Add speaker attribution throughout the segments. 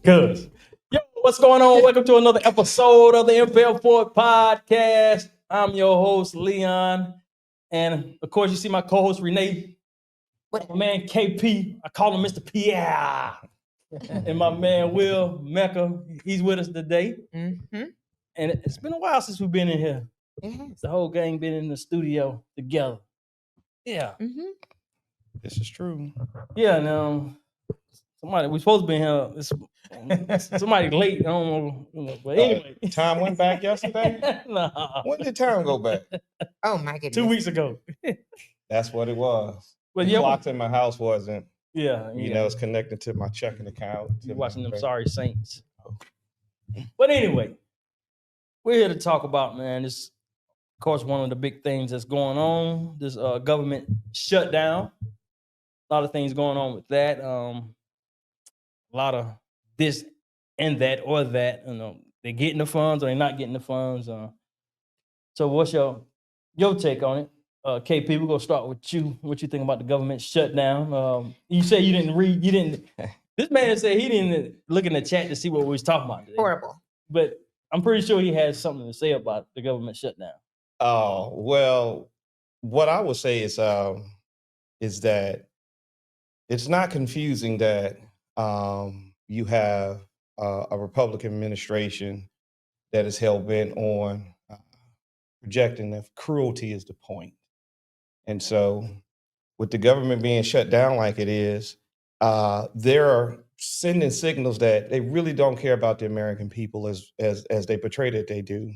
Speaker 1: Good. Yo, what's going on? Welcome to another episode of the Impel Forward Podcast. I'm your host, Leon. And of course, you see my co-host, Renee.
Speaker 2: What?
Speaker 1: My man, KP. I call him Mr. Pierre. And my man, Will Mecca. He's with us today.
Speaker 2: Mm-hmm.
Speaker 1: And it's been a while since we've been in here.
Speaker 2: It has.
Speaker 1: The whole gang been in the studio together. Yeah.
Speaker 2: Mm-hmm.
Speaker 3: This is true.
Speaker 1: Yeah, and we supposed to be in here. Somebody late. I don't know. But anyway.
Speaker 3: Time went back yesterday?
Speaker 1: Nah.
Speaker 3: When did time go back?
Speaker 2: Oh my goodness.
Speaker 1: 2 weeks ago.
Speaker 3: That's what it was.
Speaker 1: But
Speaker 3: The
Speaker 1: yeah,
Speaker 3: clock in my house wasn't,
Speaker 1: yeah.
Speaker 3: it's connected to my checking account.
Speaker 1: You're watching them
Speaker 3: bank.
Speaker 1: sorry Saints. But anyway, we're here to talk about, man, this, of course, one of the big things that's going on, this government shutdown. A lot of things going on with that. A lot of this and that or that. They're getting the funds or they're not getting the funds. So what's your take on it? KP, we're gonna start with you. What you think about the government shutdown? You say you didn't read. You didn't. This man said he didn't look in the chat to see what we was talking about today.
Speaker 2: Horrible.
Speaker 1: But I'm pretty sure he has something to say about the government shutdown.
Speaker 3: Oh, well, what I would say is that it's not confusing that you have a Republican administration that is hell-bent on projecting that cruelty is the point. And so with the government being shut down like it is, they're sending signals that they really don't care about the American people as they portray that they do.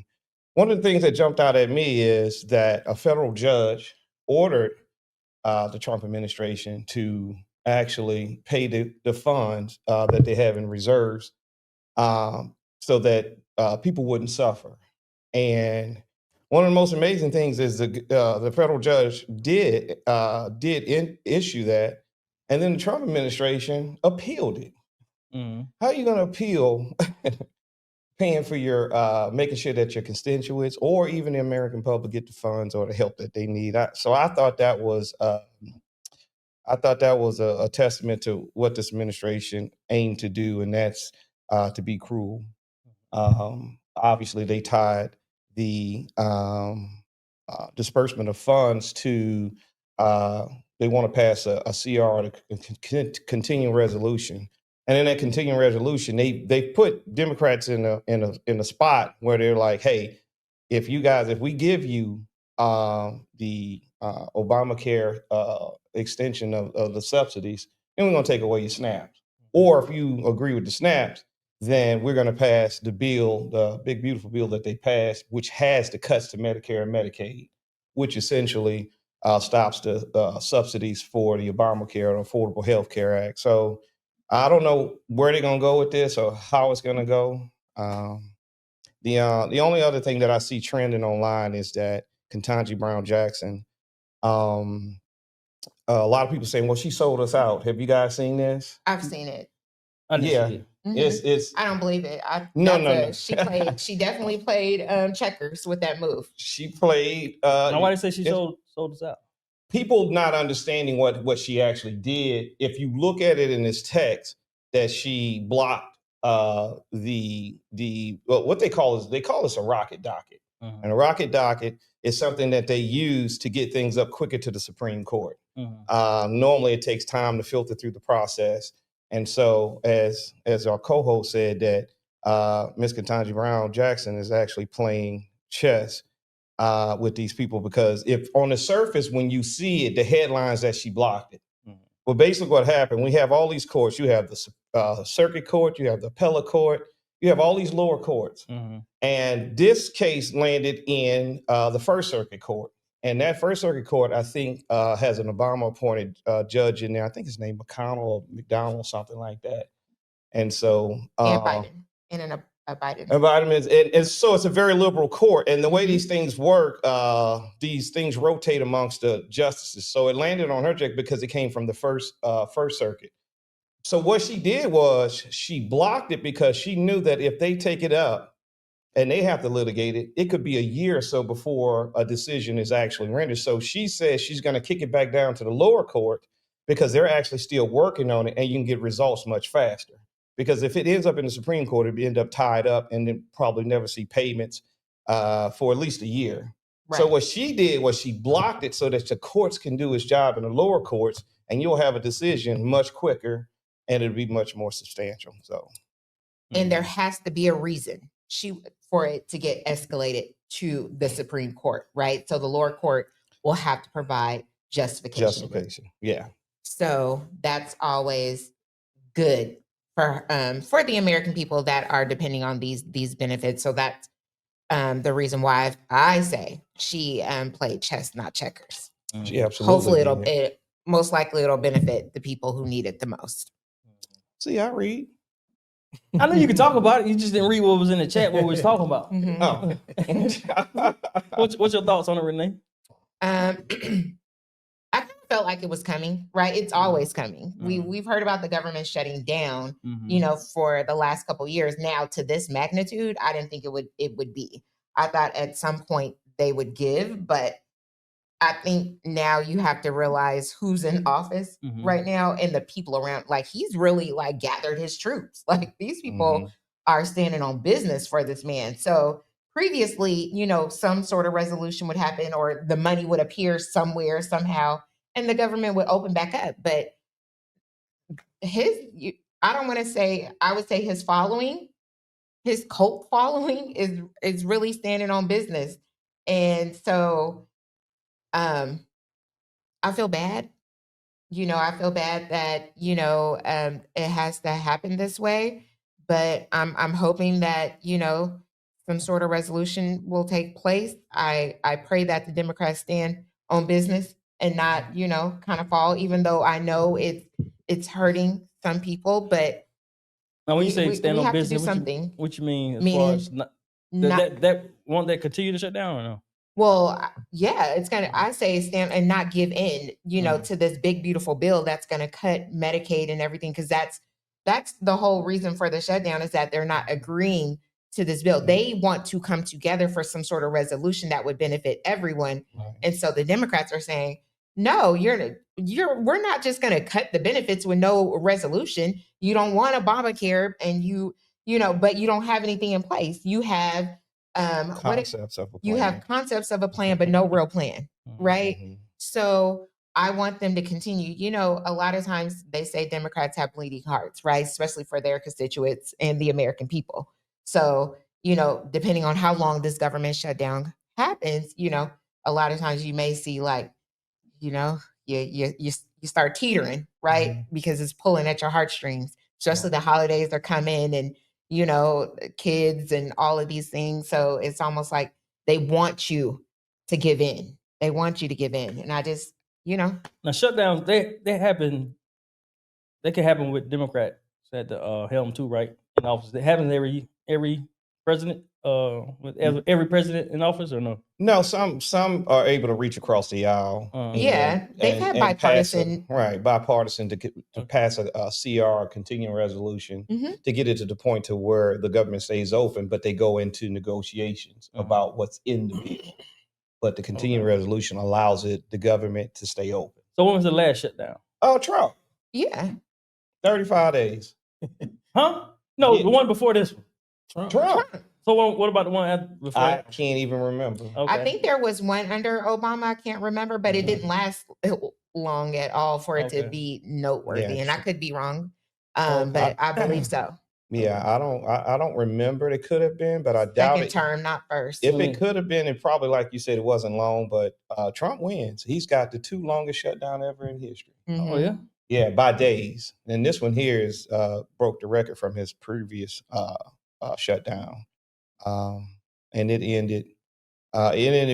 Speaker 3: One of the things that jumped out at me is that a federal judge ordered the Trump administration to actually pay the funds that they have in reserves so that people wouldn't suffer. And one of the most amazing things is the federal judge did issue that, and then the Trump administration appealed it.
Speaker 1: Mm-hmm.
Speaker 3: How are you going to appeal paying for your making sure that your constituents or even the American public get the funds or the help that they need? So I thought that was a testament to what this administration aimed to do, and that's to be cruel. Obviously, they tied the disbursement of funds to they want to pass a CR, a continuing resolution, and in that continuing resolution, they put Democrats in a spot where they're like, hey, if we give you the Obamacare extension of the subsidies, then we're going to take away your snaps. Or if you agree with the snaps, then we're going to pass the bill, the big, beautiful bill that they passed, which has the cuts to Medicare and Medicaid, which essentially stops the subsidies for the Obamacare or Affordable Health Care Act. So I don't know where they're going to go with this or how it's going to go. The only other thing that I see trending online is that Ketanji Brown Jackson, a lot of people saying, well, she sold us out. Have you guys seen this?
Speaker 2: I've seen it.
Speaker 3: Yeah.
Speaker 2: Mhm.
Speaker 3: It's
Speaker 2: I don't believe it.
Speaker 3: No.
Speaker 2: She definitely played checkers with that move.
Speaker 3: She played.
Speaker 1: Now, why did they say she sold us out?
Speaker 3: People not understanding what she actually did. If you look at it in this text, that she blocked what they call this a rocket docket.
Speaker 1: Mm-hmm.
Speaker 3: And a rocket docket is something that they use to get things up quicker to the Supreme Court.
Speaker 1: Mm-hmm.
Speaker 3: Normally, it takes time to filter through the process. And so, as our co-host said, that Ms. Ketanji Brown Jackson is actually playing chess with these people, because if on the surface, when you see it, the headlines that she blocked it. Mm-hmm. Well, basically what happened, we have all these courts. You have the circuit court, you have the appellate court, you have all these lower courts. Mm-hmm. And this case landed in the First Circuit Court. And that First Circuit Court, I think, has an Obama-appointed judge in there. I think his name McConnell or McDonald or something like that. And so,
Speaker 2: and Biden, and a Biden.
Speaker 3: And so it's a very liberal court. And the way these things work, these things rotate amongst the justices. So it landed on her check because it came from the First Circuit. So what she did was she blocked it because she knew that if they take it up and they have to litigate it, it could be a year or so before a decision is actually rendered. So she says she's going to kick it back down to the lower court because they're actually still working on it and you can get results much faster. because if it ends up in the Supreme Court, it'd end up tied up and then probably never see payments for at least a year.
Speaker 2: Right.
Speaker 3: So what she did was she blocked it so that the courts can do its job in the lower courts, and you'll have a decision much quicker, and it'll be much more substantial. So,
Speaker 2: And there has to be a reason for it to get escalated to the Supreme Court, right? So the lower court will have to provide justification.
Speaker 3: Yeah.
Speaker 2: So that's always good for the American people that are depending on these benefits. So that's the reason why I say she played chess, not checkers.
Speaker 3: She absolutely.
Speaker 2: Hopefully, most likely it'll benefit the people who need it the most.
Speaker 3: See, I read.
Speaker 1: I know you can talk about it. You just didn't read what was in the chat, what we was talking about.
Speaker 2: Mhm.
Speaker 3: Oh.
Speaker 1: What's your thoughts on it, Renee?
Speaker 2: I kind of felt like it was coming, right? It's always coming. We've heard about the government shutting down, for the last couple of years. Now to this magnitude, I didn't think it would be. I thought at some point they would give, but I think now you have to realize who's in office right now and the people around. Like, he's really like gathered his troops. Like, these people are standing on business for this man. So previously, some sort of resolution would happen or the money would appear somewhere, somehow, and the government would open back up. But I would say his following, his cult following is really standing on business. And so I feel bad. I feel bad that, it has to happen this way, but I'm hoping that, some sort of resolution will take place. I pray that the Democrats stand on business and not, kind of fall, even though I know it's hurting some people, but
Speaker 1: now when you say stand on
Speaker 2: have
Speaker 1: business,
Speaker 2: to do something.
Speaker 1: What you mean as
Speaker 2: Meaning
Speaker 1: far as that won't that continue to shut down or no?
Speaker 2: Well, yeah, I say stand and not give in, to this big, beautiful bill that's going to cut Medicaid and everything. Cause that's the whole reason for the shutdown, is that they're not agreeing to this bill. They want to come together for some sort of resolution that would benefit everyone.
Speaker 3: Right.
Speaker 2: And so the Democrats are saying, no, we're not just going to cut the benefits with no resolution. You don't want Obamacare and but you don't have anything in place. You have
Speaker 3: Concepts of a plan.
Speaker 2: You have concepts of a plan, but no real plan, right?
Speaker 3: Mhm.
Speaker 2: So I want them to continue. A lot of times they say Democrats have bleeding hearts, right? Especially for their constituents and the American people. So, depending on how long this government shutdown happens, a lot of times you may see like, you start teetering, right? Because it's pulling at your heartstrings, especially the holidays are coming and, kids and all of these things. So it's almost like they want you to give in. They want you to give in. And I just,
Speaker 1: Now shutdowns, they happen. They can happen with Democrats at the helm too, right? In office, it happens every president, with every president in office, or no?
Speaker 3: No, some are able to reach across the aisle.
Speaker 2: They've had bipartisan,
Speaker 3: bipartisan to pass a CR, a continuing resolution, to get it to the point to where the government stays open, but they go into negotiations about what's in the bill. But the continuing resolution allows the government to stay open.
Speaker 1: So when was the last shutdown?
Speaker 3: Oh, Trump.
Speaker 2: Yeah.
Speaker 3: 35 days.
Speaker 1: Huh? No, the one before this one.
Speaker 3: Trump.
Speaker 1: So what about the one before?
Speaker 3: I can't even remember.
Speaker 1: Okay.
Speaker 2: I think there was one under Obama. I can't remember, but it didn't last long at all for it to be noteworthy.
Speaker 3: Yeah,
Speaker 2: and I could be wrong, but I believe so.
Speaker 3: Yeah, I don't remember. It could have been, but I doubt
Speaker 2: Second
Speaker 3: it.
Speaker 2: term, not first.
Speaker 3: If it could have been, it probably, like you said, it wasn't long. But Trump wins. He's got the 2 longest shutdown ever in history.
Speaker 1: Oh yeah.
Speaker 3: Yeah, by days. And this one here is broke the record from his previous shutdown. And it ended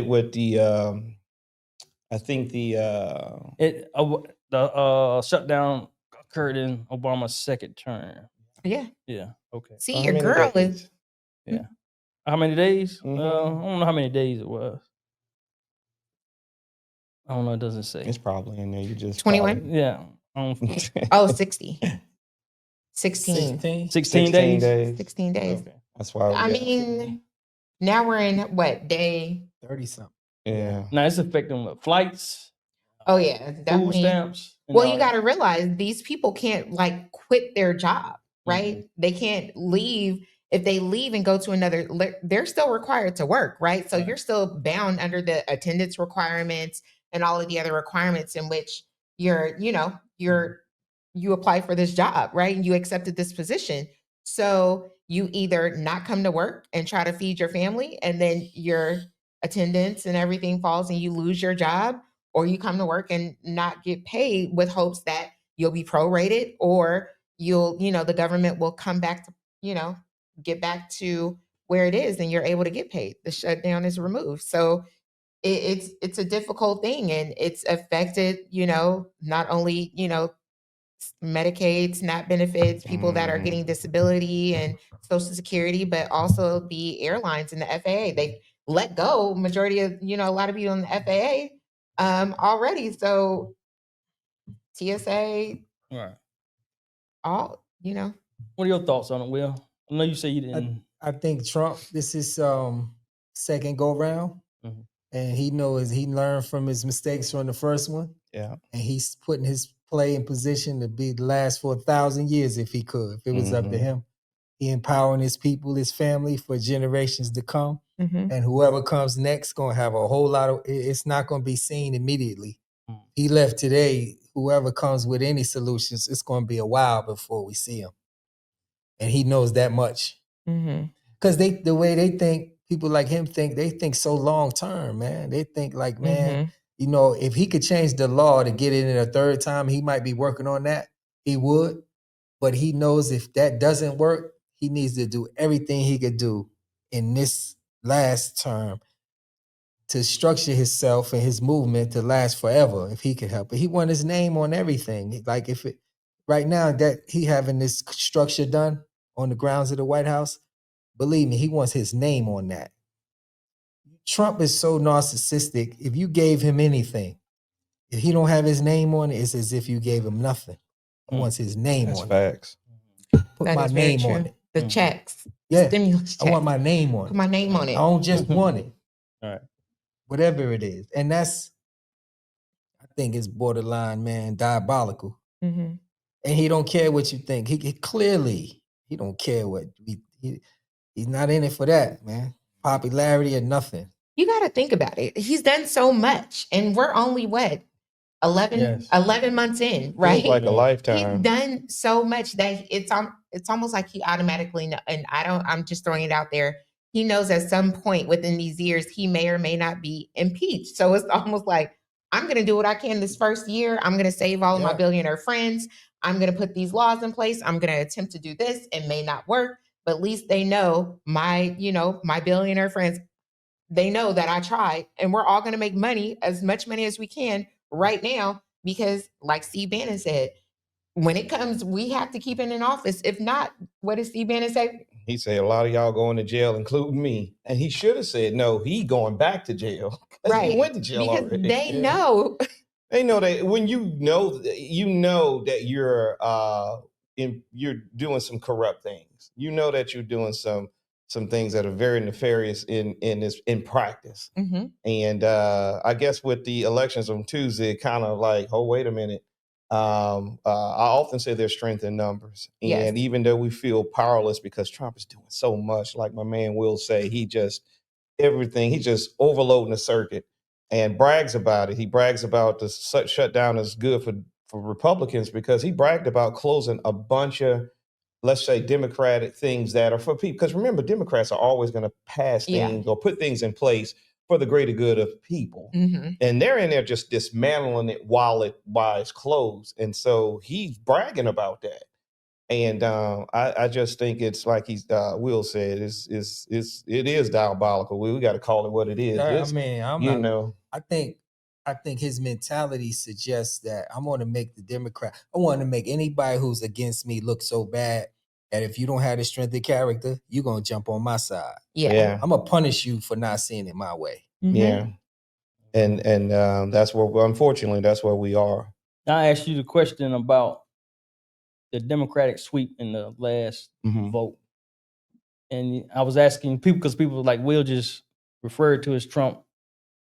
Speaker 3: with the I think the
Speaker 1: shutdown occurred in Obama's second term.
Speaker 2: Yeah.
Speaker 1: Yeah. Okay.
Speaker 2: See,
Speaker 3: how
Speaker 2: your
Speaker 3: many
Speaker 2: girl
Speaker 3: days?
Speaker 2: is.
Speaker 1: Yeah. How many days?
Speaker 3: Mhm.
Speaker 1: I don't know how many days it was. I don't know. It doesn't say.
Speaker 3: It's probably in there. You just
Speaker 2: 21?
Speaker 1: Yeah.
Speaker 2: Oh, 60. 16.
Speaker 1: 16 days.
Speaker 2: 16 days.
Speaker 1: Okay.
Speaker 3: That's why.
Speaker 2: I mean, now we're in what, day?
Speaker 4: 30 something.
Speaker 3: Yeah.
Speaker 1: Now it's affecting what, flights,
Speaker 2: Oh, yeah.
Speaker 1: food
Speaker 2: Definitely.
Speaker 1: stamps. and
Speaker 2: Well,
Speaker 1: all
Speaker 2: you
Speaker 1: that.
Speaker 2: got to realize these people can't like quit their job. right? They can't leave. If they leave and go to another, they're still required to work, right? So you're still bound under the attendance requirements and all of the other requirements in which you apply for this job, right? And you accepted this position. So you either not come to work and try to feed your family, and then your attendance and everything falls and you lose your job, or you come to work and not get paid with hopes that you'll be prorated, or the government will come back to, get back to where it is and you're able to get paid. The shutdown is removed. So it's a difficult thing, and it's affected, not only, Medicaid, SNAP benefits, people that are getting disability and Social Security, but also the airlines and the FAA. They let go majority of, a lot of people in the FAA already. So TSA,
Speaker 1: right.
Speaker 2: all,
Speaker 1: What are your thoughts on it, Will? I know you say you didn't.
Speaker 4: I think Trump, this is second go round. And he learned from his mistakes from the first one.
Speaker 3: Yeah.
Speaker 4: And he's putting his play in position to be the last for 1,000 years if he could, if it was up to him. He empowering his people, his family for generations to come. And whoever comes next going to have a whole lot of, it's not going to be seen immediately. He left today, whoever comes with any solutions, it's going to be a while before we see him. And he knows that much. Because the way they think, people like him they think so long term, man. They think like, man, if he could change the law to get it in a third time, he might be working on that. He would. But he knows if that doesn't work, he needs to do everything he could do in this last term to structure himself and his movement to last forever if he could help it. He want his name on everything. Like right now that he having this structure done on the grounds of the White House, believe me, he wants his name on that. Trump is so narcissistic. If you gave him anything, if he don't have his name on it, it's as if you gave him nothing. He wants his name on
Speaker 3: facts.
Speaker 4: it. Put my name on it.
Speaker 2: The checks.
Speaker 4: Yeah.
Speaker 2: Stimulus checks.
Speaker 4: I want my name on it.
Speaker 2: Put my name on it.
Speaker 4: I don't just want it.
Speaker 1: All right.
Speaker 4: Whatever it is. And I think it's borderline, man, diabolical. And he don't care what you think. He clearly, he don't care what he's not in it for that, man. Popularity or nothing.
Speaker 2: You got to think about it. He's done so much, and we're only 11 months in, right?
Speaker 3: Feels like a lifetime.
Speaker 2: He's done so much that it's almost like he automatically know, and I'm just throwing it out there. He knows at some point within these years he may or may not be impeached. So it's almost like, I'm going to do what I can this first year. I'm going to save all of my billionaire friends. I'm going to put these laws in place. I'm going to attempt to do this. It may not work, but at least they know my billionaire friends, they know that I tried, and we're all going to make money, as much money as we can right now, because like Steve Bannon said, when it comes, we have to keep him in office. If not, what does Steve Bannon say?
Speaker 3: He said a lot of y'all going to jail, including me. And he should have said, no, he going back to jail.
Speaker 2: Right.
Speaker 3: He went to jail
Speaker 2: because
Speaker 3: already.
Speaker 2: They know.
Speaker 3: They know that when you know that you're doing some corrupt things. You know that you're doing some things that are very nefarious in practice. And I guess with the elections on Tuesday, kind of like, oh, wait a minute. I often say there's strength in numbers. And even though we feel powerless because Trump is doing so much, like my man will say, he's just overloading the circuit and brags about it. He brags about the shutdown is good for Republicans because he bragged about closing a bunch of, let's say, Democratic things that are for people. Because remember, Democrats are always going to pass things or put things in place for the greater good of people. And they're in there just dismantling it while it's closed. And so he's bragging about that. And I just think it's like Will said, it is diabolical. We got to call it what it is.
Speaker 4: I think his mentality suggests that I want to make I want to make anybody who's against me look so bad that if you don't have the strength of character, you're going to jump on my side.
Speaker 2: Yeah.
Speaker 4: I'm going to punish you for not seeing it my way.
Speaker 3: Yeah. And that's where, unfortunately, that's where we are.
Speaker 1: I asked you the question about the Democratic sweep in the last vote. And I was asking people, because people were like, Will just referred to as Trump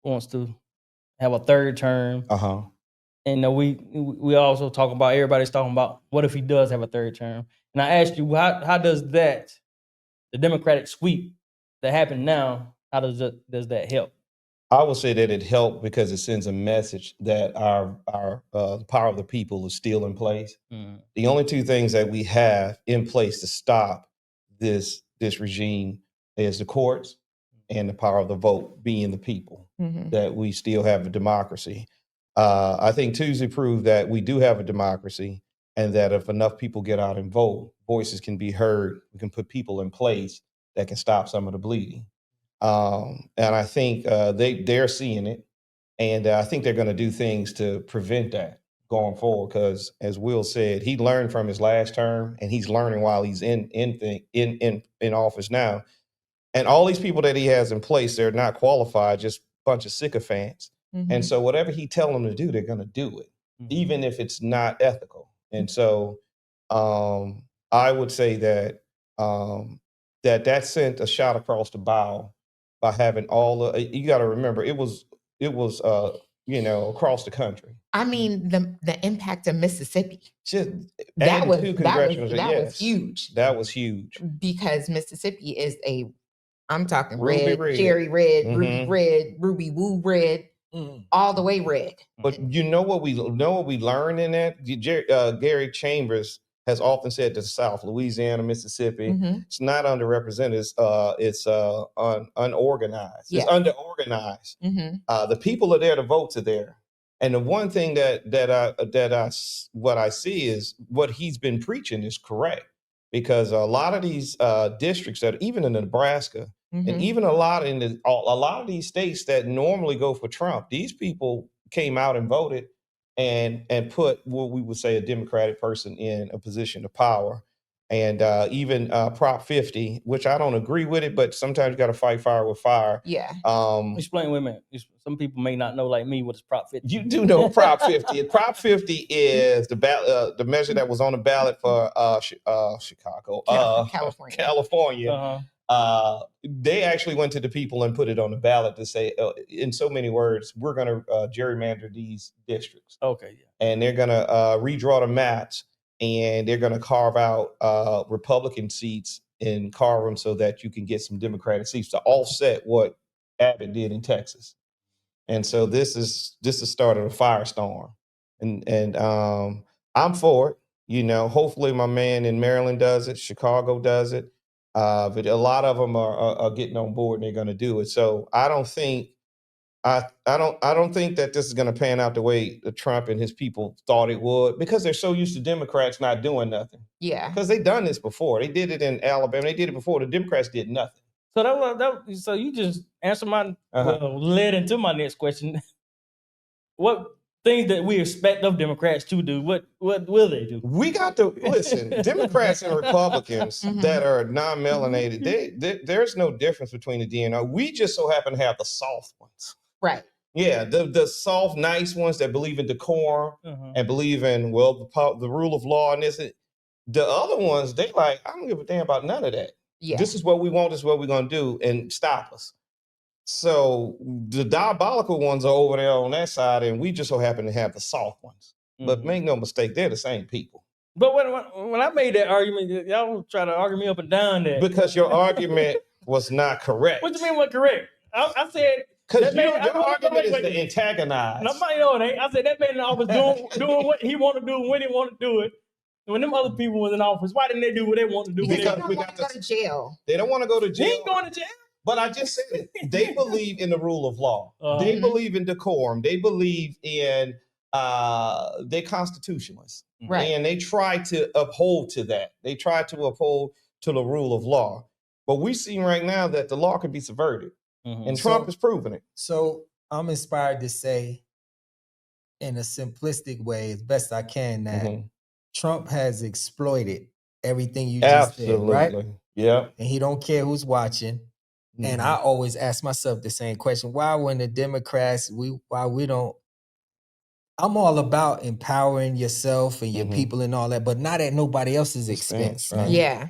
Speaker 1: wants to have a third term. And we also talk about, everybody's talking about, what if he does have a third term? And I asked you, how does the Democratic sweep that happened now, how does that help?
Speaker 3: I would say that it helped because it sends a message that the power of the people is still in place.
Speaker 1: Mm.
Speaker 3: The only two things that we have in place to stop this regime is the courts and the power of the vote, being the people, that we still have a democracy. I think Tuesday proved that we do have a democracy, and that if enough people get out and vote, voices can be heard. We can put people in place that can stop some of the bleeding. And I think they're seeing it, and I think they're going to do things to prevent that going forward. Because, as Will said, he learned from his last term, and he's learning while he's in office now. And all these people that he has in place, they're not qualified, just a bunch of sycophants. And so whatever he tell them to do, they're going to do it, even if it's not ethical. And so I would say that that sent a shot across the bow by having you got to remember, it was across the country.
Speaker 2: I mean, the impact of Mississippi.
Speaker 3: That was huge. That was huge.
Speaker 2: Because Mississippi is I'm talking
Speaker 3: Ruby
Speaker 2: red, cherry red, ruby red, ruby woo red, all the way red.
Speaker 3: But you know what we learned in that? Gary Chambers has often said to the South, Louisiana, Mississippi, it's not underrepresented. It's unorganized.
Speaker 2: Yeah.
Speaker 3: It's underorganized. The people are there to vote to there. And the one thing what I see is what he's been preaching is correct, because a lot of these districts that even in Nebraska and even a lot of these states that normally go for Trump, these people came out and voted and put what we would say a Democratic person in a position of power. And even Prop 50, which I don't agree with it, but sometimes you got to fight fire with fire.
Speaker 2: Yeah.
Speaker 1: Explain, wait a minute. Some people may not know, like me, what is Prop 50.
Speaker 3: You do know Prop 50. Prop 50 is the measure that was on the ballot for Chicago, California. They actually went to the people and put it on the ballot to say, in so many words, we're going to gerrymander these districts.
Speaker 1: Okay. Yeah.
Speaker 3: And they're going to redraw the maps, and they're going to carve out Republican seats and carve them so that you can get some Democratic seats to offset what Abbott did in Texas. And so this is the start of a firestorm. And I'm for it. Hopefully my man in Maryland does it. Chicago does it. But a lot of them are getting on board, and they're going to do it. So I don't think that this is going to pan out the way Trump and his people thought it would, because they're so used to Democrats not doing nothing.
Speaker 2: Yeah.
Speaker 3: Because they've done this before. They did it in Alabama. They did it before. The Democrats did nothing.
Speaker 1: So so you just answered led into my next question. What things that we expect of Democrats to do, what will they do?
Speaker 3: We got to listen. Democrats and Republicans that are non-melanated, there's no difference between the DNR. We just so happen to have the soft ones.
Speaker 2: Right.
Speaker 3: Yeah, the soft, nice ones that believe in decorum and believe in the rule of law and this. The other ones, they like, I don't give a damn about none of that.
Speaker 2: Yeah.
Speaker 3: This is what we want. This is what we're gonna do, and stop us. So the diabolical ones are over there on that side, and we just so happen to have the soft ones. But make no mistake, they're the same people.
Speaker 1: But when I made that argument, y'all try to argue me up and down that.
Speaker 3: Because your argument was not correct.
Speaker 1: What do you mean what correct? I said,
Speaker 3: because your argument is to antagonize.
Speaker 1: No, it ain't. I said that man in office doing what he want to do when he want to do it. When them other people was in office, why didn't they do what they want to do?
Speaker 2: Because they don't want to go to jail.
Speaker 3: They don't want to go to jail.
Speaker 1: They ain't going to jail.
Speaker 3: But I just said it. They believe in the rule of law. They believe in decorum. They believe in they're constitutionalists.
Speaker 2: Right.
Speaker 3: And they try to uphold to that. They try to uphold to the rule of law. But we see right now that the law can be subverted. And Trump is proving it.
Speaker 4: So I'm inspired to say, in a simplistic way, as best I can, that Trump has exploited everything you just did, right?
Speaker 3: Yeah.
Speaker 4: And he don't care who's watching. And I always ask myself the same question: why, when the Democrats, I'm all about empowering yourself and your people and all that, but not at nobody else's expense.
Speaker 3: Right?
Speaker 2: Yeah,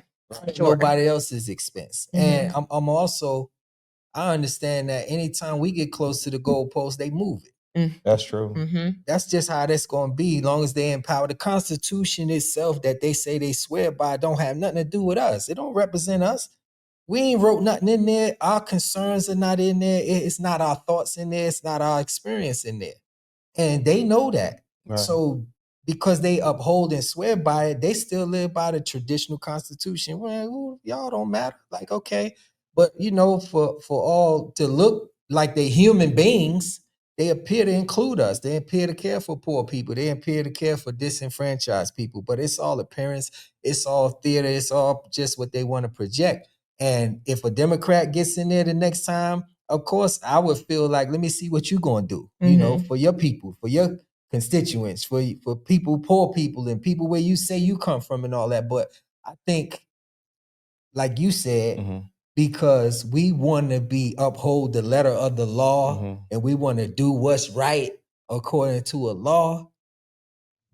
Speaker 4: sure. Nobody else's expense. And I'm also, I understand that anytime we get close to the goalpost, they move it.
Speaker 3: That's true.
Speaker 2: Mm-hmm.
Speaker 4: That's just how that's going to be, as long as they empower. The Constitution itself that they say they swear by don't have nothing to do with us. It don't represent us. We ain't wrote nothing in there. Our concerns are not in there. It's not our thoughts in there. It's not our experience in there. And they know that.
Speaker 3: Right.
Speaker 4: So because they uphold and swear by it, they still live by the traditional Constitution. Well, y'all don't matter. Like, okay. But, for all to look like they human beings, they appear to include us. They appear to care for poor people. They appear to care for disenfranchised people. But it's all appearance. It's all theater. It's all just what they want to project. And if a Democrat gets in there the next time, of course, I would feel like, let me see what you're going to do, for your people, for your constituents, for people, poor people, and people where you say you come from and all that. But I think, like you said, because we want to uphold the letter of the law and we want to do what's right according to a law,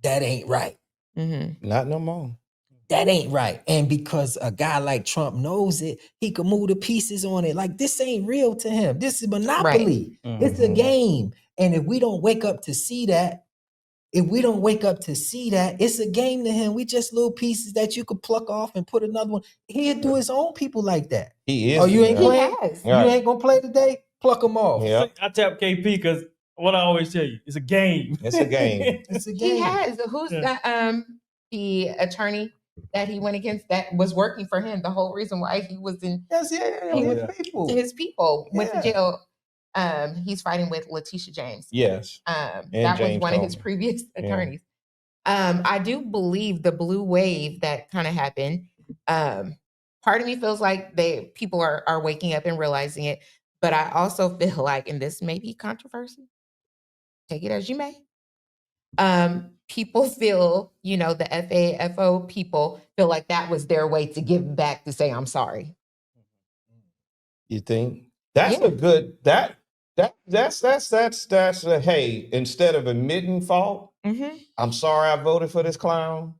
Speaker 4: that ain't right.
Speaker 3: Not no more.
Speaker 4: That ain't right. And because a guy like Trump knows it, he can move the pieces on it. Like, this ain't real to him. This is Monopoly.
Speaker 2: Right.
Speaker 4: It's a game. And if we don't wake up to see that, it's a game to him. We just little pieces that you could pluck off and put another one. He'll do his own people like that.
Speaker 3: He is.
Speaker 4: Oh, you ain't playing?
Speaker 2: Has.
Speaker 4: You ain't going to play today? Pluck them off.
Speaker 3: Yeah.
Speaker 1: I tap KP because what I always tell you, it's a game.
Speaker 3: It's a game.
Speaker 4: It's a game.
Speaker 2: He has. Who's that? The attorney that he went against that was working for him. The whole reason why he was in his people went to jail. He's fighting with Letitia James.
Speaker 3: Yes.
Speaker 2: That
Speaker 3: James
Speaker 2: was one of his previous attorneys. I do believe the blue wave that kind of happened. Part of me feels like people are waking up and realizing it, but I also feel like, and this may be controversial, take it as you may. People feel, the FAFO people feel like that was their way to give back, to say, I'm sorry.
Speaker 3: You think that's a good, that's a, hey, instead of admitting fault, I'm sorry I voted for this clown.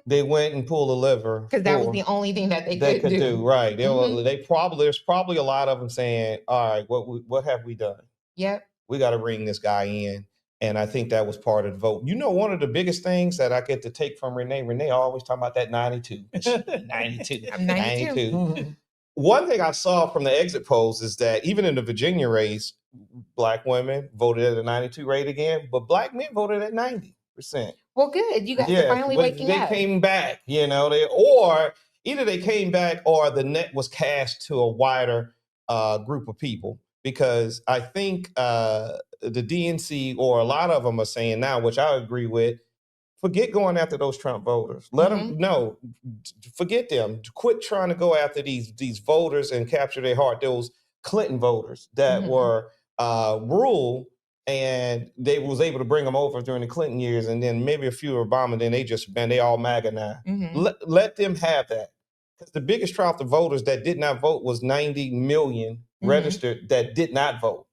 Speaker 3: They went and pulled a lever
Speaker 2: because that was the only thing that they could do.
Speaker 3: Right. There's probably a lot of them saying, all right, what have we done?
Speaker 2: Yep.
Speaker 3: We got to bring this guy in. And I think that was part of the vote. One of the biggest things that I get to take from Renee always talking about that 92. 92.
Speaker 2: I'm 92.
Speaker 3: One thing I saw from the exit polls is that even in the Virginia race, Black women voted at a 92 rate again, but Black men voted at 90%.
Speaker 2: Well, good. You guys are finally waking up.
Speaker 3: They came back, or either they came back or the net was cast to a wider group of people. Because I think the DNC or a lot of them are saying now, which I agree with, forget going after those Trump voters. Let them know, forget them. Quit trying to go after these voters and capture their heart. Those Clinton voters that were rural, and they was able to bring them over during the Clinton years, and then maybe a few Obama. Then they all MAGA now. Let them have that, because the biggest trough of voters that did not vote was 90 million registered that did not vote.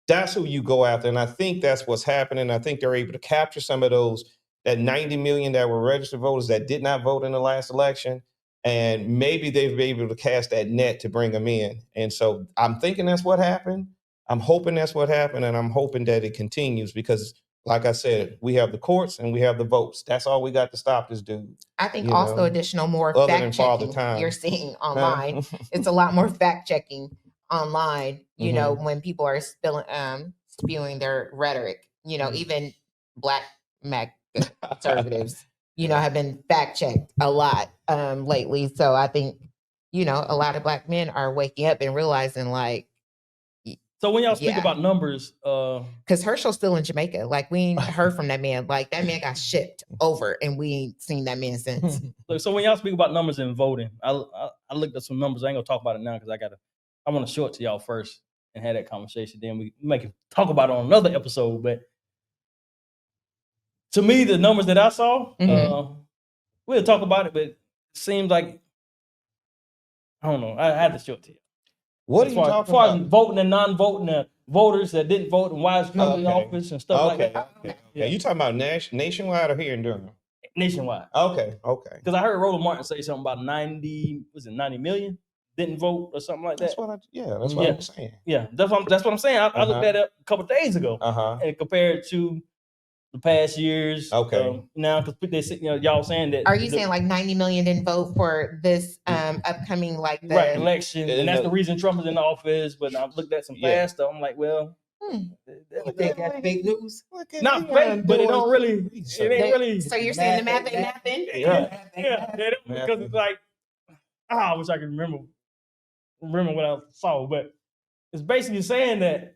Speaker 3: That's who you go after, and I think that's what's happening. I think they're able to capture some of those, that 90 million that were registered voters that did not vote in the last election, and maybe they've been able to cast that net to bring them in. And so I'm thinking that's what happened. I'm hoping that's what happened, and I'm hoping that it continues because, like I said, we have the courts and we have the votes. That's all we got to stop this dude.
Speaker 2: I think additional more fact checking you're seeing online. It's a lot more fact checking online, when people are spewing their rhetoric, even Black conservatives, have been fact checked a lot lately. So I think, a lot of Black men are waking up and realizing, like,
Speaker 1: so when y'all speak about numbers,
Speaker 2: because Herschel's still in Jamaica, like we ain't heard from that man. Like that man got shipped over, and we ain't seen that man since.
Speaker 1: So when y'all speak about numbers and voting, I looked at some numbers. I ain't gonna talk about it now because I want to show it to y'all first and have that conversation. Then we can talk about it on another episode. But to me, the numbers that I saw, we'll talk about it. But it seems like, I don't know. I had to show it to you.
Speaker 3: What are you talking about?
Speaker 1: As far as voting and non-voting, voters that didn't vote and why it's Trump in office and stuff like that.
Speaker 3: Okay. Yeah. You talking about nationwide or here in Durham?
Speaker 1: Nationwide.
Speaker 3: Okay.
Speaker 1: Because I heard Roland Martin say something about 90 million? didn't vote or something like that.
Speaker 3: That's what I'm saying.
Speaker 1: Yeah, that's what I'm saying. I looked that up a couple of days ago and compared to the past years.
Speaker 3: Okay.
Speaker 1: Now, because they say, y'all saying that.
Speaker 2: Are you saying like 90 million didn't vote for this upcoming like the
Speaker 1: election, and that's the reason Trump is in office? But I've looked at some past stuff. I'm like, well,
Speaker 4: I think that's fake news.
Speaker 1: Not fake, but it don't really. It ain't really.
Speaker 2: So you're saying the math ain't nothing?
Speaker 1: Yeah. Because it's like, I wish I could remember what I saw, but it's basically saying that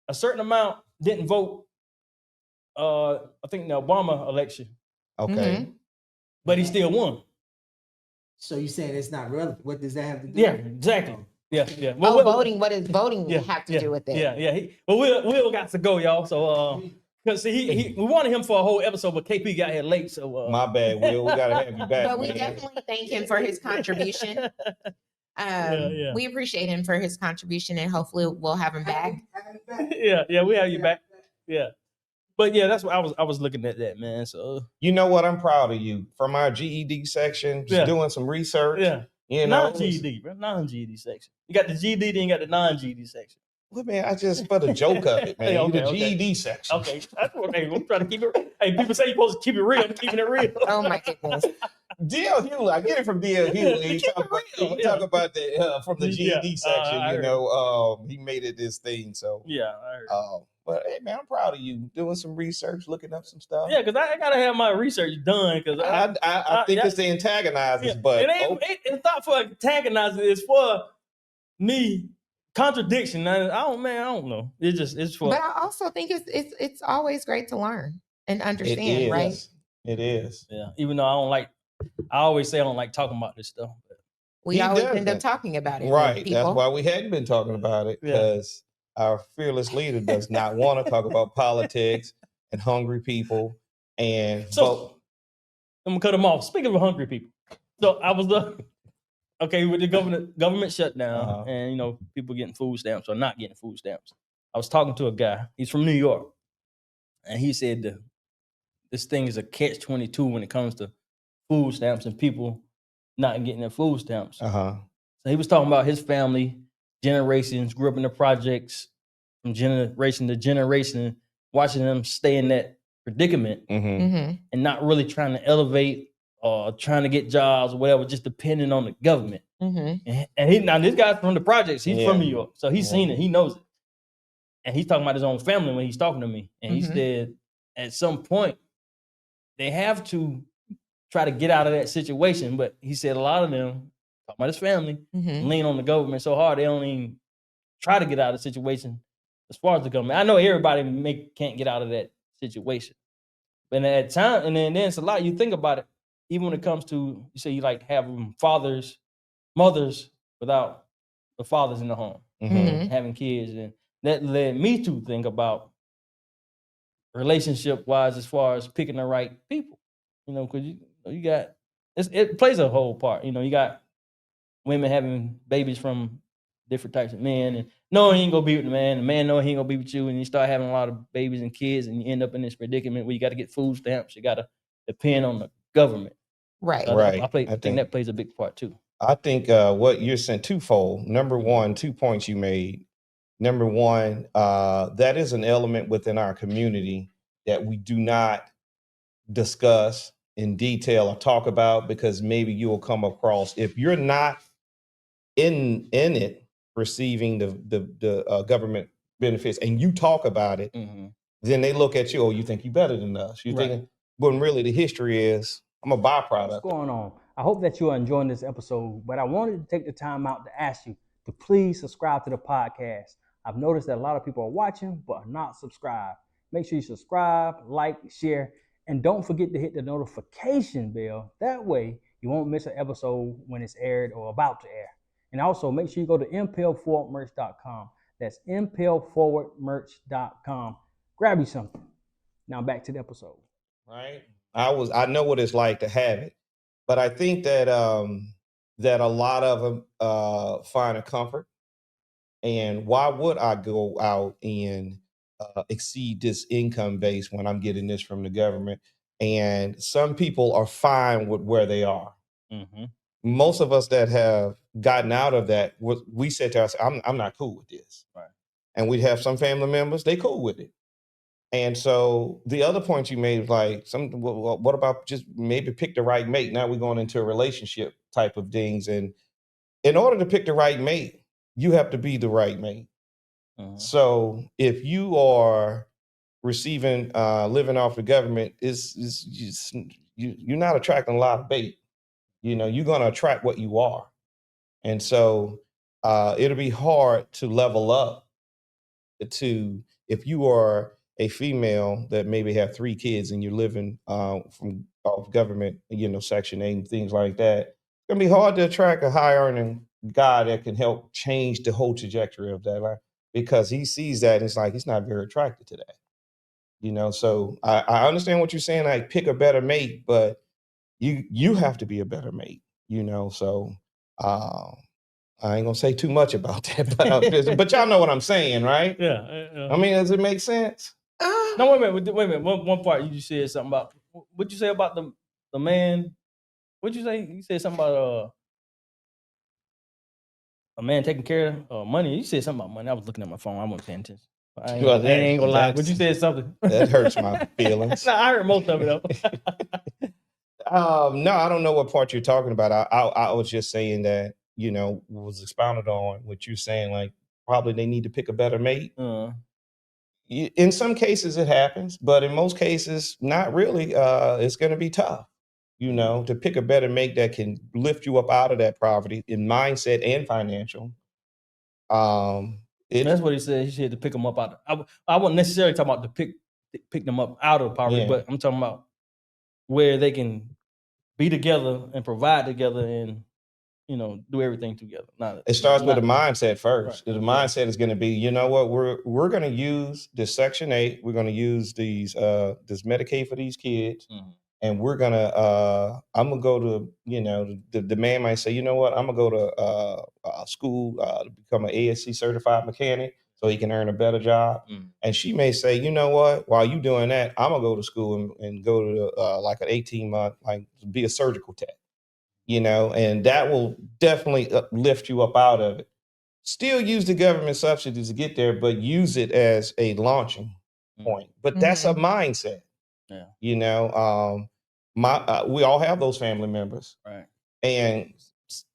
Speaker 1: a certain amount didn't vote. I think the Obama election.
Speaker 3: Okay.
Speaker 1: But he still won.
Speaker 4: So you're saying it's not relevant? What does that have to do?
Speaker 1: Yeah, exactly. Yeah.
Speaker 2: Well, voting. What does voting have to do with it?
Speaker 1: Yeah. But Will got to go, y'all. So because we wanted him for a whole episode, but KP got here late. So
Speaker 3: my bad, Will. We gotta have you back.
Speaker 2: But we definitely thank him for his contribution. We appreciate him for his contribution, and hopefully we'll have him back.
Speaker 1: Yeah, we have you back. Yeah. But yeah, that's what I was looking at that, man. So
Speaker 3: you know what? I'm proud of you from our GED section, just doing some research.
Speaker 1: Yeah. Non-GED, bro. Non-GED section. You got the GED, then you got the non-GED section.
Speaker 3: Well, man, I just for the joke of it, man. The GED section.
Speaker 1: Okay. That's what I'm trying to keep it. Hey, people say you're supposed to keep it real. I'm keeping it real.
Speaker 2: Oh my goodness.
Speaker 3: D.L. Hughley, I get it from D.L. Hughley. He talk about the from the GED section. He made it this thing. So
Speaker 1: yeah, I heard.
Speaker 3: But hey, man, I'm proud of you doing some research, looking up some stuff.
Speaker 1: Yeah, because I gotta have my research done. Because
Speaker 3: I think it's to antagonize us, but
Speaker 1: it's not for antagonizing. It's for me contradiction. I don't know. It's for.
Speaker 2: But I also think it's always great to learn and understand, right?
Speaker 3: It is.
Speaker 1: Yeah. Even though I always say I don't like talking about this stuff. But
Speaker 2: we always end up talking about it,
Speaker 3: right? That's why we hadn't been talking about it because. Our fearless leader does not want to talk about politics and hungry people. And
Speaker 1: so I'm gonna cut them off. Speaking of hungry people, so I was with the government shutdown, and people getting food stamps or not getting food stamps. I was talking to a guy. He's from New York, and he said this thing is a catch-22 when it comes to food stamps and people not getting their food stamps. So he was talking about his family. Generations grew up in the projects from generation to generation, watching them stay in that predicament and not really trying to elevate or trying to get jobs or whatever, just depending on the government. And now this guy's from the projects. He's from New York, so he's seen it. He knows it. And he's talking about his own family when he's talking to me. And he said at some point they have to try to get out of that situation. But he said a lot of them, talking about his family, lean on the government so hard they don't even try to get out of the situation as far as the government. I know everybody can't get out of that situation. But at time, and then it's a lot. You think about it, even when it comes to, you say you like having mothers without the fathers in the home, having kids. And that led me to think about relationship-wise as far as picking the right people. Because you got, it plays a whole part. You got women having babies from different types of men, and no, he ain't gonna be with the man know he ain't gonna be with you, and you start having a lot of babies and kids, and you end up in this predicament where you got to get food stamps, you got to depend on the government.
Speaker 2: Right.
Speaker 1: So I think that plays a big part too.
Speaker 3: I think what you're saying twofold. Number one, 2 points you made. Number one, that is an element within our community that we do not discuss in detail or talk about, because maybe you will come across, if you're not in it receiving the government benefits and you talk about it, then they look at you, you think you better than us. You're thinking, when really the history is, I'm a byproduct.
Speaker 1: What's going on? I hope that you are enjoying this episode, but I wanted to take the time out to ask you to please subscribe to the podcast. I've noticed that a lot of people are watching but are not subscribed. Make sure you subscribe, like, share, and don't forget to hit the notification bell. That way you won't miss an episode when it's aired or about to air. And also make sure you go to impelforwardmerch.com. That's impelforwardmerch.com. Grab you something. Now back to the episode.
Speaker 3: Right. I know what it's like to have it, but I think that that a lot of them find a comfort. And why would I go out and exceed this income base when I'm getting this from the government? And some people are fine with where they are. most of us that have gotten out of that, we said to ourselves, I'm not cool with this.
Speaker 1: Right.
Speaker 3: And we'd have some family members, they cool with it. And so the other point you made was like, what about just maybe pick the right mate? Now we're going into a relationship type of things. And in order to pick the right mate, you have to be the right mate. So if you are receiving, living off the government, you're not attracting a lot of bait. You know, you're going to attract what you are. And so it'll be hard to level up to, if you are a female that maybe have 3 kids and you're living from off government, you know, Section 8 and things like that, it's going to be hard to attract a high earning guy that can help change the whole trajectory of that life, because he sees that and it's like, he's not very attracted to that. You know, so I understand what you're saying, like pick a better mate, but you have to be a better mate, you know, so I ain't gonna say too much about that, but y'all know what I'm saying, right?
Speaker 1: Yeah.
Speaker 3: I mean, does it make sense?
Speaker 1: No, wait a minute. One part you just said something about. What'd you say about the man? What'd you say? You said something about a man taking care of money. You said something about money. I was looking at my phone. I wasn't paying attention. I ain't gonna lie. But you said something.
Speaker 3: That hurts my feelings.
Speaker 1: No, I heard most of it though.
Speaker 3: No, I don't know what part you're talking about. I was just saying that, you know, was expounded on what you're saying, like probably they need to pick a better mate. In some cases it happens, but in most cases, not really. It's going to be tough, you know, to pick a better mate that can lift you up out of that poverty in mindset and financial.
Speaker 1: That's what he said. He said to pick them up out. I wasn't necessarily talking about to pick them up out of poverty, but I'm talking about where they can be together and provide together and, you know, do everything together.
Speaker 3: It starts with a mindset first. Right. The mindset is going to be, you know what, we're going to use this Section 8. We're going to use this Medicaid for these kids. And we're going to, I'm going to go to, you know, the man might say, you know what, I'm going to go to school to become an ASC certified mechanic so he can earn a better job. And she may say, you know what, while you doing that, I'm going to go to school and go to like an 18-month, like be a surgical tech. You know, and that will definitely lift you up out of it. Still use the government subsidies to get there, but use it as a launching point. But that's a mindset.
Speaker 1: Yeah.
Speaker 3: You know, we all have those family members.
Speaker 1: Right.
Speaker 3: And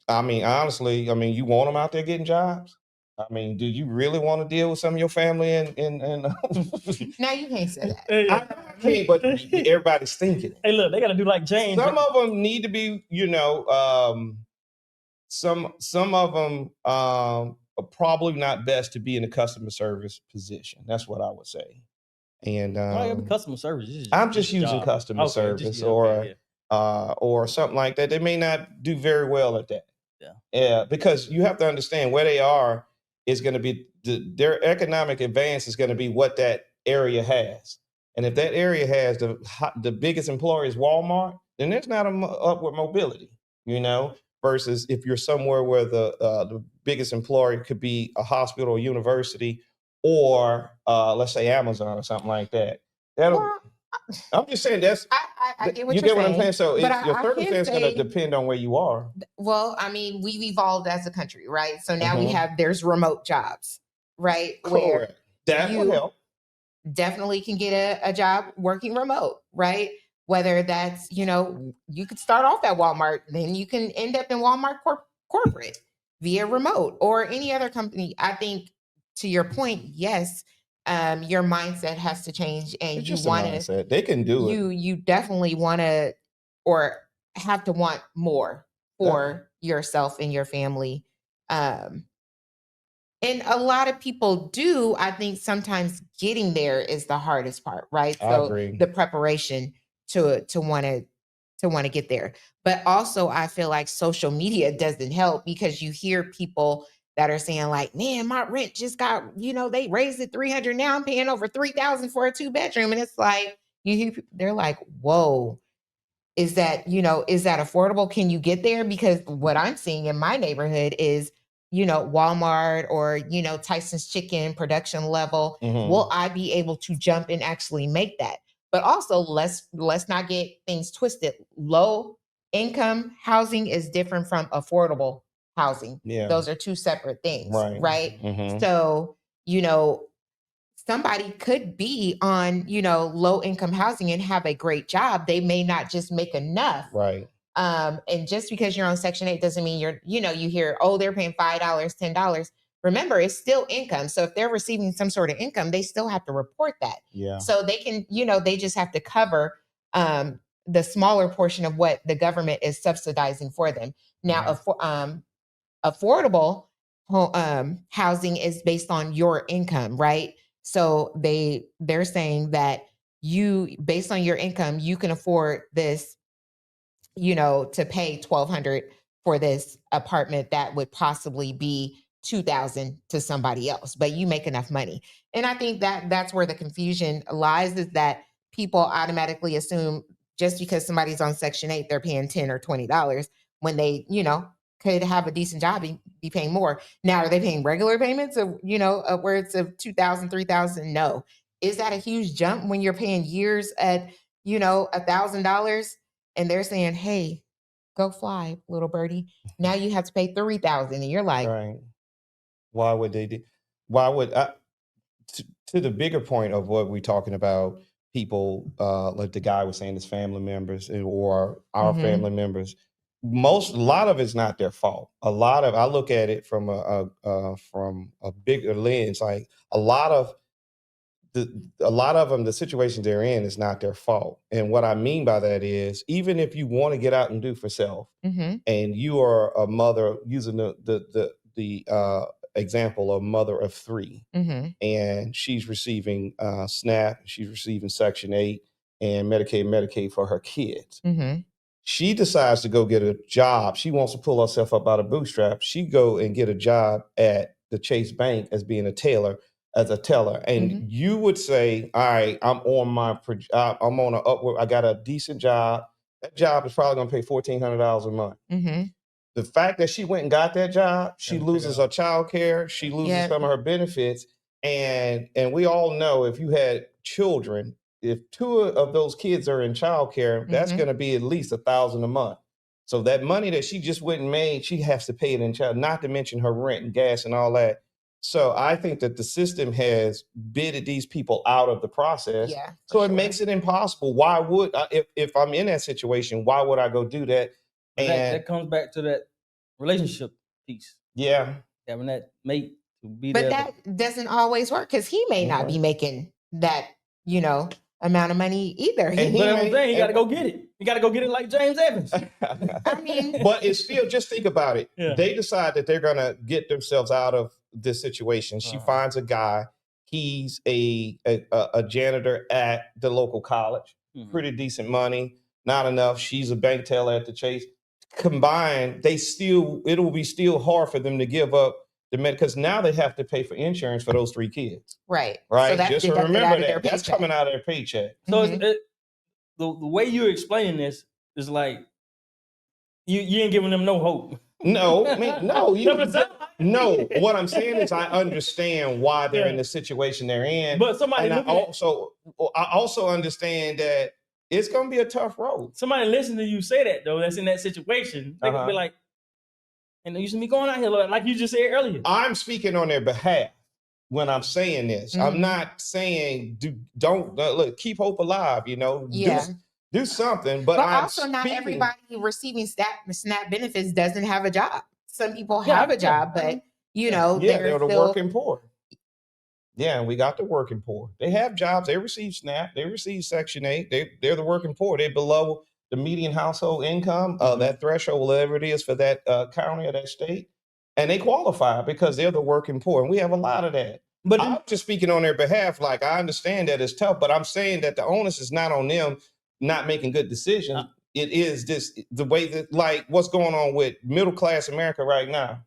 Speaker 3: I mean, honestly, I mean, you want them out there getting jobs? I mean, do you really want to deal with some of your family and
Speaker 2: No, you can't say that.
Speaker 3: I can't, but everybody's thinking.
Speaker 1: Hey, look, they got to do like James.
Speaker 3: Some of them need to be, you know, some of them are probably not best to be in a customer service position. That's what I would say. And
Speaker 1: customer service.
Speaker 3: I'm just using customer service or something like that. They may not do very well at that. Yeah, because you have to understand where they are is going to be their economic advance is going to be what that area has. And if that area has the biggest employer is Walmart, then there's not an upward mobility, you know, versus if you're somewhere where the biggest employer could be a hospital or university or let's say Amazon or something like that. I'm just saying
Speaker 2: I get what
Speaker 3: you
Speaker 2: you're
Speaker 3: get what
Speaker 2: saying,
Speaker 3: I'm saying. So your circumstance is
Speaker 2: say,
Speaker 3: going to depend on where you are.
Speaker 2: Well, I mean, we've evolved as a country, right? So now there's remote jobs, right?
Speaker 3: Correct.
Speaker 2: Where
Speaker 3: that will help.
Speaker 2: Definitely can get a job working remote, right? Whether that's, you know, you could start off at Walmart, then you can end up in Walmart corporate via remote or any other company. I think to your point, yes, your mindset has to change and you want to,
Speaker 3: they can do it.
Speaker 2: You definitely want to or have to want more for yourself and your family. And a lot of people do. I think sometimes getting there is the hardest part, right?
Speaker 3: I agree.
Speaker 2: The preparation to want to get there. But also I feel like social media doesn't help because you hear people that are saying like, man, my rent just got, you know, they raised it $300. Now I'm paying over $3,000 for a 2-bedroom. And it's like, they're like, whoa, is that affordable? Can you get there? Because what I'm seeing in my neighborhood is, you know, Walmart or, you know, Tyson's Chicken production level. Will I be able to jump and actually make that? But also let's not get things twisted. Low income housing is different from affordable housing.
Speaker 3: Yeah.
Speaker 2: Those are two separate things, right?
Speaker 3: Mm-hmm.
Speaker 2: So, you know, somebody could be on, you know, low income housing and have a great job. They may not just make enough.
Speaker 3: Right.
Speaker 2: And just because you're on Section 8 doesn't mean you're, you know, you hear, oh, they're paying $5, $10. Remember, it's still income. So if they're receiving some sort of income, they still have to report that.
Speaker 3: Yeah.
Speaker 2: So they can, you know, they just have to cover the smaller portion of what the government is subsidizing for them. Now, affordable housing is based on your income, right? So they're saying that you, based on your income, you can afford this, you know, to pay $1,200 for this apartment that would possibly be $2,000 to somebody else, but you make enough money. And I think that that's where the confusion lies, is that people automatically assume just because somebody's on Section 8, they're paying $10 or $20 when they, you know, could have a decent job and be paying more. Now, are they paying regular payments of, you know, upwards of $2,000, $3,000? No. Is that a huge jump when you're paying years at, you know, $1,000 and they're saying, hey, go fly, little birdie. Now you have to pay $3,000 and you're like,
Speaker 3: right. Why would they do? Why would to the bigger point of what we're talking about? People like the guy was saying, his family members or our family members. A lot of it's not their fault. I look at it from a bigger lens. Like a lot of them, the situations they're in is not their fault. And what I mean by that is, even if you want to get out and do for self, and you are a mother, using the example of mother of 3, and she's receiving SNAP, she's receiving Section 8 and Medicaid for her kids. She decides to go get a job. She wants to pull herself up out of bootstraps. She go and get a job at the Chase Bank as being a teller. And you would say, all right, I'm on an upward, I got a decent job. That job is probably going to pay $1,400 a month. The fact that she went and got that job, she loses her child care, she loses some of her benefits. And we all know, if you had children, if 2 of those kids are in child care, that's going to be at least $1,000 a month. So that money that she just went and made, she has to pay it in child, not to mention her rent and gas and all that. So I think that the system has bidded these people out of the process.
Speaker 2: Yeah,
Speaker 3: so it makes it impossible. Why would if I'm in that situation, why would I go do that?
Speaker 1: And that comes back to that relationship piece.
Speaker 3: Yeah.
Speaker 1: Having that mate to be
Speaker 2: but
Speaker 1: there.
Speaker 2: But that doesn't always work, because he may not be making that, you know, amount of money either.
Speaker 1: But I'm saying, you got to go get it. You got to go get it like James Evans.
Speaker 2: I mean,
Speaker 3: but it's still, just think about it. Yeah. They decide that they're going to get themselves out of this situation. She finds a guy. He's a janitor at the local college. Pretty decent money. Not enough. She's a bank teller at the Chase. Combined, it'll be still hard for them to give up the med, because now they have to pay for insurance for those 3 kids.
Speaker 2: Right.
Speaker 3: So just remember that's coming out of their paycheck.
Speaker 1: So the way you're explaining this is like you ain't giving them no hope.
Speaker 3: No, I mean, no. What I'm saying is, I understand why they're in the situation they're in.
Speaker 1: But somebody,
Speaker 3: I also understand that it's going to be a tough road.
Speaker 1: Somebody listen to you say that, though, that's in that situation. They can be like, and you should be going out here like you just said earlier.
Speaker 3: I'm speaking on their behalf when I'm saying this. I'm not saying don't look, keep hope alive. You know, do something. But
Speaker 2: also, not everybody receiving SNAP benefits doesn't have a job. Some people have a job, but you know,
Speaker 3: they're the working poor. Yeah, and we got the working poor. They have jobs. They receive SNAP. They receive Section 8. They're the working poor. They're below the median household income, that threshold, whatever it is for that county or that state. And they qualify because they're the working poor. And we have a lot of that. But I'm just speaking on their behalf. Like, I understand that it's tough, but I'm saying that the onus is not on them not making good decisions. It is the way that, like, what's going on with middle class America right now.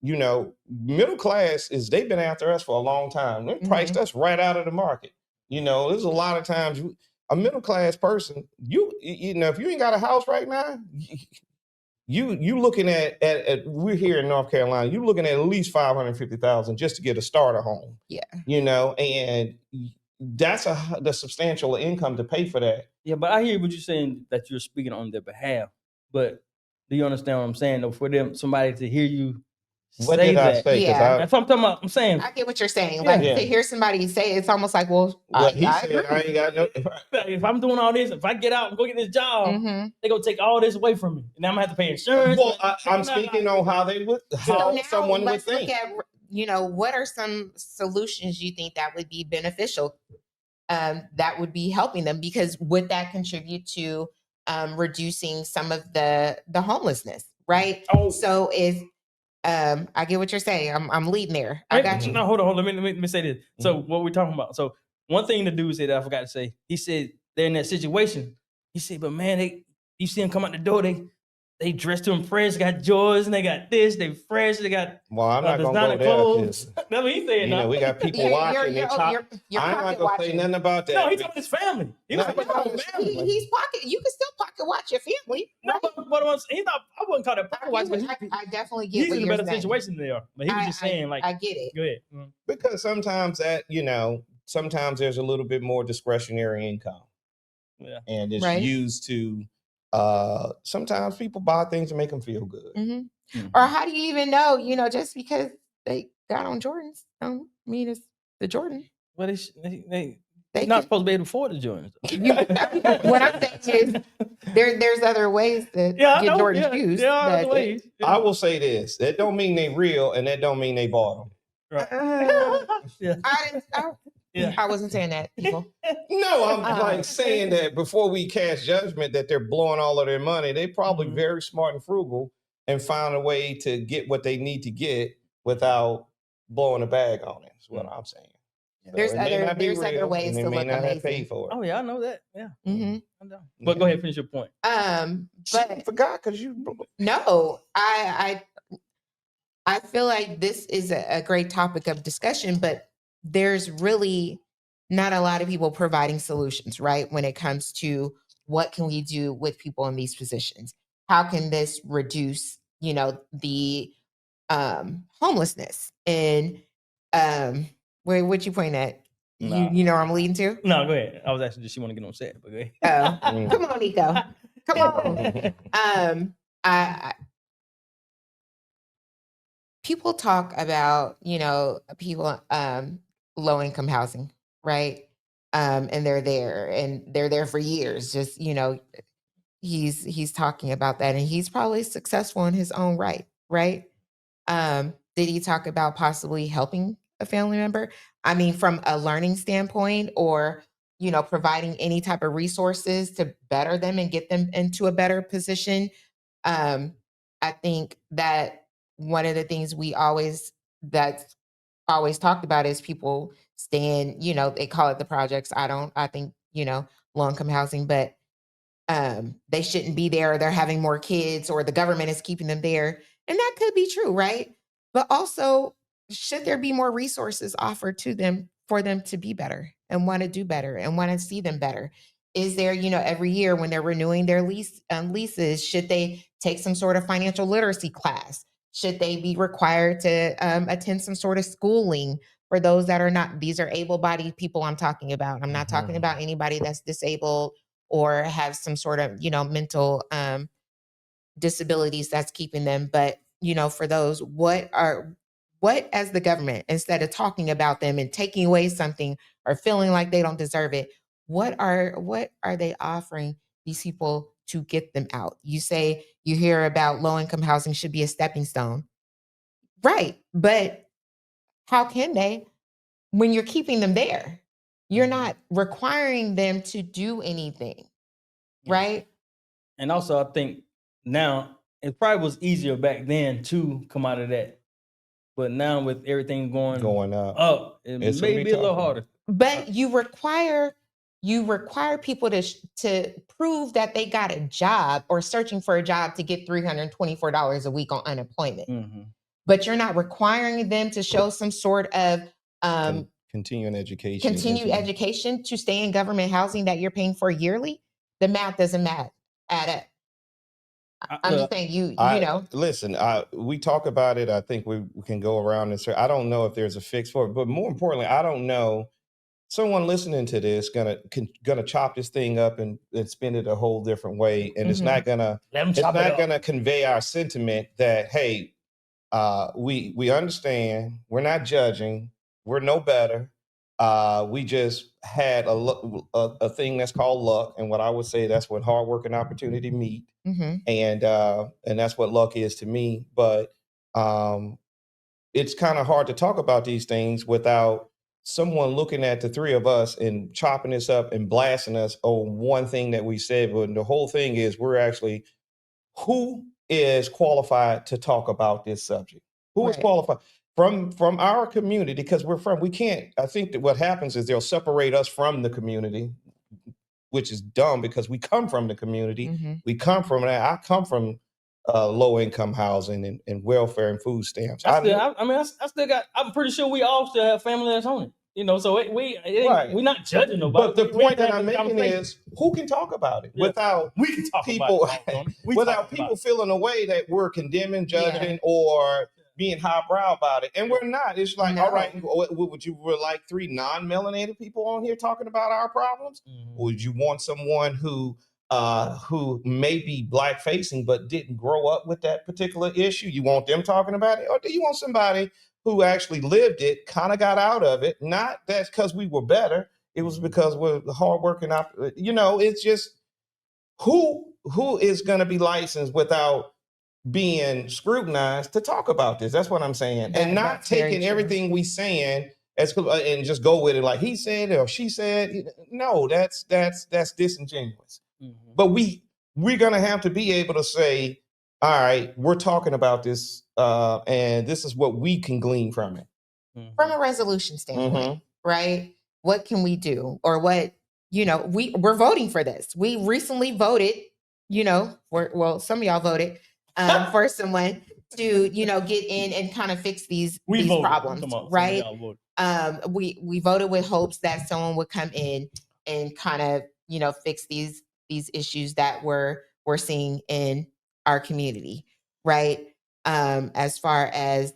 Speaker 3: You know, middle class they've been after us for a long time. They priced us right out of the market. You know, there's a lot of times a middle class person, you know, if you ain't got a house right now, you looking at we're here in North Carolina, you're looking at least $550,000 just to get a starter home.
Speaker 2: Yeah.
Speaker 3: You know, and that's the substantial income to pay for that.
Speaker 1: Yeah, but I hear what you're saying, that you're speaking on their behalf. But do you understand what I'm saying? Though, for somebody to hear you
Speaker 3: What
Speaker 1: say
Speaker 3: did I
Speaker 1: that,
Speaker 3: say?
Speaker 2: Yeah.
Speaker 1: that's what I'm talking about. I'm saying
Speaker 2: I get what you're saying.
Speaker 1: Yeah.
Speaker 2: Like
Speaker 3: Yeah.
Speaker 2: to hear somebody say it, it's almost like, well,
Speaker 3: what he
Speaker 2: I
Speaker 3: said,
Speaker 2: agree.
Speaker 3: I ain't got no.
Speaker 1: if I'm doing all this, if I get out and go get this job,
Speaker 2: Mhm.
Speaker 1: they gonna take all this away from me, and I'm gonna have to pay insurance.
Speaker 3: Well, I'm speaking on how they would,
Speaker 2: So
Speaker 3: how
Speaker 2: now
Speaker 3: someone would
Speaker 2: let's
Speaker 3: think.
Speaker 2: look at, what are some solutions you think that would be beneficial, that would be helping them? Because would that contribute to reducing some of the homelessness, right?
Speaker 1: Oh.
Speaker 2: So I get what you're saying. I'm leading there. I got you.
Speaker 1: No, hold on. Let me say this. So what we're talking about. So one thing the dude said that I forgot to say. He said they're in that situation. He said, but man, you see them come out the door. They dressed to impress. Got Jordans. They got this. They fresh. They got
Speaker 3: Well, I'm not gonna
Speaker 1: designer
Speaker 3: go there
Speaker 1: clothes.
Speaker 3: because
Speaker 1: That's what he said.
Speaker 3: you know we got people watching.
Speaker 2: You're
Speaker 3: I'm not
Speaker 2: pocket
Speaker 3: gonna say
Speaker 2: watching.
Speaker 3: nothing about that.
Speaker 1: No, he's talking about his family. He was
Speaker 3: No,
Speaker 1: talking about his family.
Speaker 2: He's pocket. You can still pocket watch your family.
Speaker 1: No,
Speaker 2: Right?
Speaker 1: but he's not. I wouldn't call that pocket watch.
Speaker 2: I definitely get
Speaker 1: He's
Speaker 2: what
Speaker 1: in a
Speaker 2: you're
Speaker 1: better
Speaker 2: saying.
Speaker 1: situation than they are. But he was just saying, like,
Speaker 2: I get it.
Speaker 1: go ahead. Mhm.
Speaker 3: Because sometimes sometimes there's a little bit more discretionary income.
Speaker 1: Yeah.
Speaker 3: And it's
Speaker 2: Right.
Speaker 3: used to sometimes people buy things to make them feel good.
Speaker 2: Mhm.
Speaker 1: Mhm.
Speaker 2: Or how do you even know? Just because they got on Jordans, don't mean it's the Jordan.
Speaker 1: But they're
Speaker 2: They
Speaker 1: not
Speaker 2: could-
Speaker 1: supposed to be able to afford the Jordans.
Speaker 2: What I'm saying is there's other ways to
Speaker 1: Yeah, I
Speaker 2: get
Speaker 1: know.
Speaker 2: Jordan
Speaker 1: Yeah,
Speaker 2: shoes.
Speaker 1: there are
Speaker 2: that-
Speaker 1: other ways.
Speaker 3: I will say this: that don't mean they real, and that don't mean they bought them.
Speaker 1: Right. Yeah. Yeah.
Speaker 2: I wasn't saying that, people.
Speaker 3: No, I'm like saying that before we cast judgment that they're blowing all of their money, they probably
Speaker 1: Mhm.
Speaker 3: very smart and frugal and found a way to get what they need to get without blowing a bag on it. Is what I'm saying. So
Speaker 2: There's
Speaker 3: it may not be
Speaker 2: other
Speaker 3: real,
Speaker 2: ways
Speaker 3: and they
Speaker 2: to
Speaker 3: may
Speaker 2: look
Speaker 3: not have
Speaker 2: amazing.
Speaker 3: paid for it.
Speaker 1: Oh yeah, I know that. Yeah.
Speaker 2: Mhm.
Speaker 1: I know. But go ahead, finish your point.
Speaker 3: I
Speaker 2: But
Speaker 3: forgot because you.
Speaker 2: no, I feel like this is a great topic of discussion, but there's really not a lot of people providing solutions, right? When it comes to what can we do with people in these positions? How can this reduce, the homelessness? And what you point at?
Speaker 1: Nah.
Speaker 2: You know where I'm leading to?
Speaker 1: No, go ahead. I was actually just, you want to get on set, but go ahead.
Speaker 2: Oh, come on, Nico. Come on. People talk about, people low income housing, right? And they're there for years. Just, he's talking about that, and he's probably successful in his own right, right? Did he talk about possibly helping a family member? I mean, from a learning standpoint, or providing any type of resources to better them and get them into a better position. I think that one of the things that's always talked about is people staying, they call it the projects. I think, low income housing, but they shouldn't be there. They're having more kids, or the government is keeping them there. And that could be true, right? But also, should there be more resources offered to them for them to be better and want to do better and want to see them better? Is there, every year when they're renewing their leases, should they take some sort of financial literacy class? Should they be required to attend some sort of schooling for those that are not? These are able-bodied people I'm talking about. I'm not talking about anybody that's disabled or have some sort of, mental disabilities that's keeping them. But, for those, what as the government, instead of talking about them and taking away something or feeling like they don't deserve it, what are they offering these people to get them out? You say you hear about low income housing should be a stepping stone. Right. But how can they when you're keeping them there? You're not requiring them to do anything. Right.
Speaker 1: And also, I think now it probably was easier back then to come out of that, but now with everything going up, it may be a little harder.
Speaker 2: But you require people to prove that they got a job or searching for a job to get $324 a week on unemployment.
Speaker 1: Mm-hmm.
Speaker 2: But you're not requiring them to show some sort of
Speaker 3: continued education
Speaker 2: to stay in government housing that you're paying for yearly. The math doesn't add up. I'm just saying, you know.
Speaker 3: Listen, we talk about it. I think we can go around and say, I don't know if there's a fix for it, but more importantly, I don't know someone listening to this gonna chop this thing up and spin it a whole different way, and it's not gonna convey our sentiment that, hey, we understand, we're not judging, we're no better. We just had a thing that's called luck, and what I would say, that's when hard work and opportunity meet, and that's what luck is to me. But it's kind of hard to talk about these things without someone looking at the three of us and chopping this up and blasting us on one thing that we said. But the whole thing is, we're actually, who is qualified to talk about this subject? Who is qualified from our community? Because we can't, I think that what happens is they'll separate us from the community, which is dumb, because we come from the community. We come from that. I come from low income housing and welfare and food stamps.
Speaker 1: I'm pretty sure we all still have family that's on it. So we're not judging nobody.
Speaker 3: But the point that I'm making is, who can talk about it without people feeling a way that we're condemning, judging, or being highbrow about it? And we're not. It's like, all right, would you like 3 non-melanated people on here talking about our problems? Would you want someone who may be black facing but didn't grow up with that particular issue? You want them talking about it? Or do you want somebody who actually lived it, kind of got out of it? Not that's because we were better. It was because we're hard working. It's just, who is going to be licensed without being scrutinized to talk about this? That's what I'm saying. And not taking everything we saying and just go with it like he said or she said. No, that's disingenuous. But we're going to have to be able to say, all right, we're talking about this, and this is what we can glean from it.
Speaker 2: From a resolution standpoint, right? What can we do? Or what, we're voting for this. We recently voted, some of y'all voted for someone to, get in and kind of fix these problems, right? We voted with hopes that someone would come in and kind of, fix these issues that we're seeing in our community, right? As far as,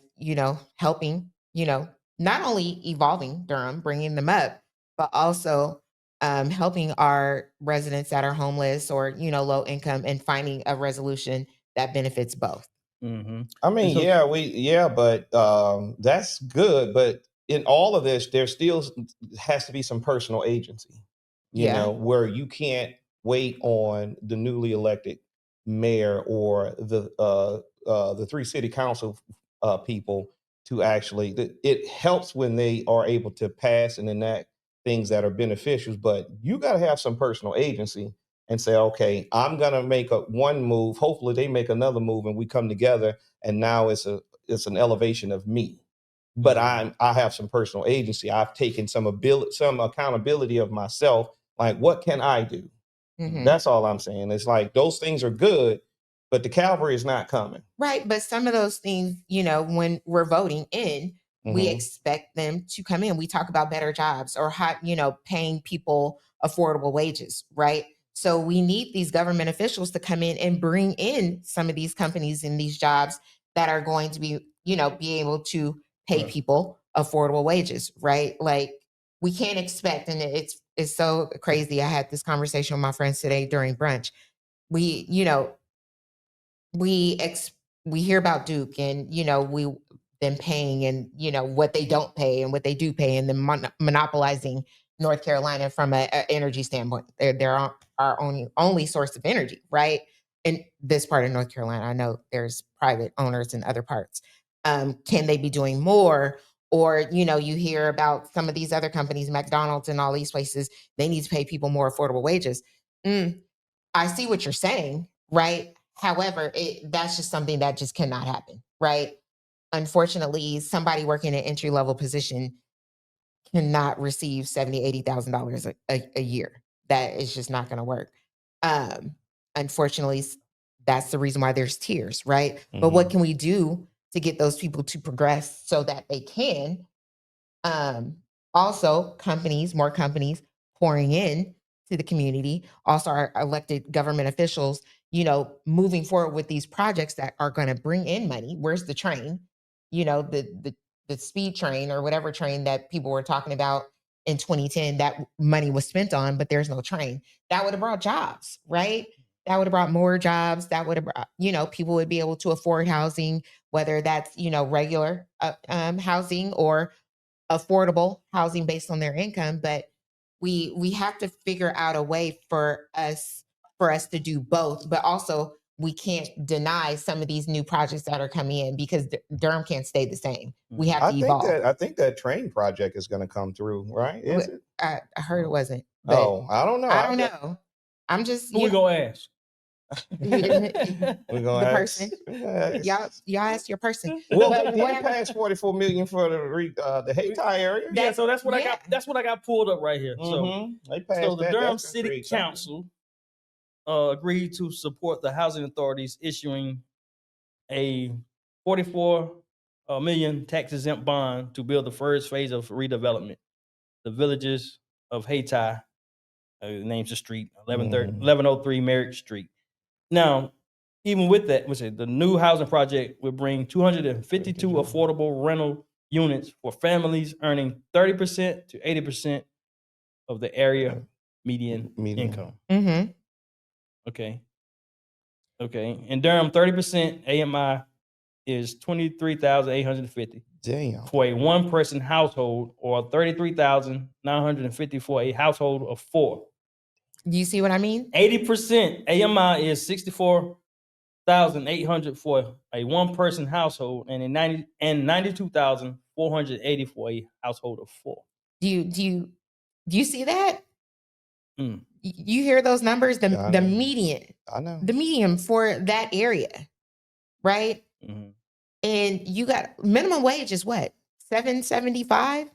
Speaker 2: helping, not only evolving Durham, bringing them up, but also helping our residents that are homeless or, low income, and finding a resolution that benefits both.
Speaker 3: I mean, but that's good. But in all of this, there still has to be some personal agency, where you can't wait on the newly elected mayor or the 3 city council people to actually. It helps when they are able to pass and enact things that are beneficial, but you got to have some personal agency and say, okay, I'm gonna make one move. Hopefully, they make another move, and we come together. And now it's an elevation of me. But I have some personal agency. I've taken some accountability of myself. Like, what can I do? That's all I'm saying. It's like, those things are good, but the cavalry is not coming.
Speaker 2: Right. But some of those things, when we're voting in, we expect them to come in. We talk about better jobs or paying people affordable wages, right? So we need these government officials to come in and bring in some of these companies and these jobs that are going to be, be able to pay people affordable wages, right? Like, we can't expect, and it's so crazy. I had this conversation with my friends today during brunch. We hear about Duke and, them paying and, what they don't pay and what they do pay, and then monopolizing North Carolina from an energy standpoint. They're our only source of energy, right? In this part of North Carolina, I know there's private owners in other parts. Can they be doing more? Or, you hear about some of these other companies, McDonald's and all these places, they need to pay people more affordable wages. I see what you're saying, right? However, that's just something that just cannot happen, right? Unfortunately, somebody working an entry-level position cannot receive $70,000, $80,000 a year. That is just not going to work. Unfortunately, that's the reason why there's tiers, right? But what can we do to get those people to progress so that they can? Also, more companies pouring in to the community, also our elected government officials, moving forward with these projects that are going to bring in money. Where's the train? The speed train or whatever train that people were talking about in 2010 that money was spent on, but there's no train. That would have brought jobs, right? That would have brought more jobs. That would have brought, people would be able to afford housing, whether that's, regular housing or affordable housing based on their income. But we have to figure out a way for us to do both, but also we can't deny some of these new projects that are coming in because Durham can't stay the same. We have to evolve.
Speaker 3: I think that train project is going to come through, right? Is it?
Speaker 2: I heard it wasn't.
Speaker 3: Oh, I don't know.
Speaker 2: I don't know. I'm just.
Speaker 1: Who we gonna ask?
Speaker 3: We're gonna
Speaker 2: the
Speaker 3: ask,
Speaker 2: person.
Speaker 3: ask.
Speaker 2: Y'all ask your person.
Speaker 3: Well, they passed $44 million for the Hayti area.
Speaker 1: Yeah, so that's what I got. That's what I got pulled up right here.
Speaker 3: They passed
Speaker 1: So the
Speaker 3: that.
Speaker 1: Durham
Speaker 3: That's
Speaker 1: City Council agreed to support the housing authorities issuing a $44 million tax-exempt bond to build the first phase of redevelopment. The villages of Hayti, names the street, 1103 Merritt Street. Now, even with that, the new housing project will bring 252 affordable rental units for families earning 30% to 80% of the area median income.
Speaker 2: Mm-hmm.
Speaker 1: Okay. In Durham, 30% AMI is $23,850.
Speaker 3: Damn.
Speaker 1: For a one-person household, or $33,950 for a household of 4.
Speaker 2: Do you see what I mean?
Speaker 1: 80% AMI is $64,800 for a one-person household, and $92,480 for a household of 4.
Speaker 2: Do you see that? You hear those numbers? The median.
Speaker 3: I know.
Speaker 2: The median for that area, right?
Speaker 1: Mm-hmm.
Speaker 2: And you got minimum wage is what? $7.75.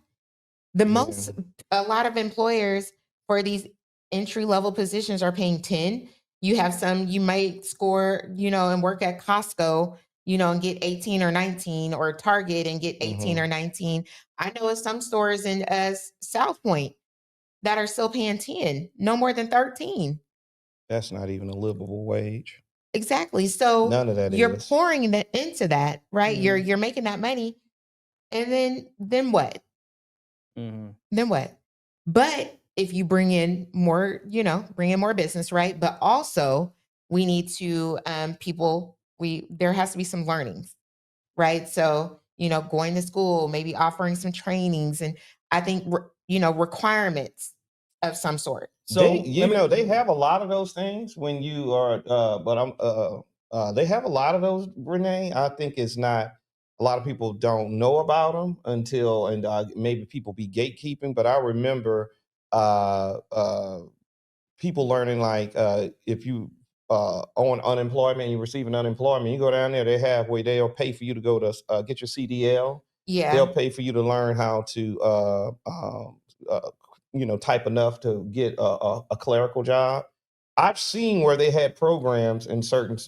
Speaker 2: The most, a lot of employers for these entry level positions are paying 10. You have some, you might score, and work at Costco, and get 18 or 19, or Target and get 18 or 19. I know of some stores in South Point that are still paying 10, no more than 13.
Speaker 3: That's not even a livable wage.
Speaker 2: Exactly. So
Speaker 3: none of that
Speaker 2: you're
Speaker 3: is.
Speaker 2: pouring into that, right? You're making that money, and then what? Then what? But if you bring in more, bring in more business, right? But also we need to there has to be some learnings, right? So going to school, maybe offering some trainings, and I think requirements of some sort.
Speaker 3: So they have a lot of those things when you are, they have a lot of those, Renee. I think it's not, a lot of people don't know about them until, and maybe people be gatekeeping. But I remember people learning, like, if you on unemployment, you receiving unemployment, you go down there, they have where they'll pay for you to go to get your CDL.
Speaker 2: Yeah,
Speaker 3: they'll pay for you to learn how to type enough to get a clerical job. I've seen where they had programs in certain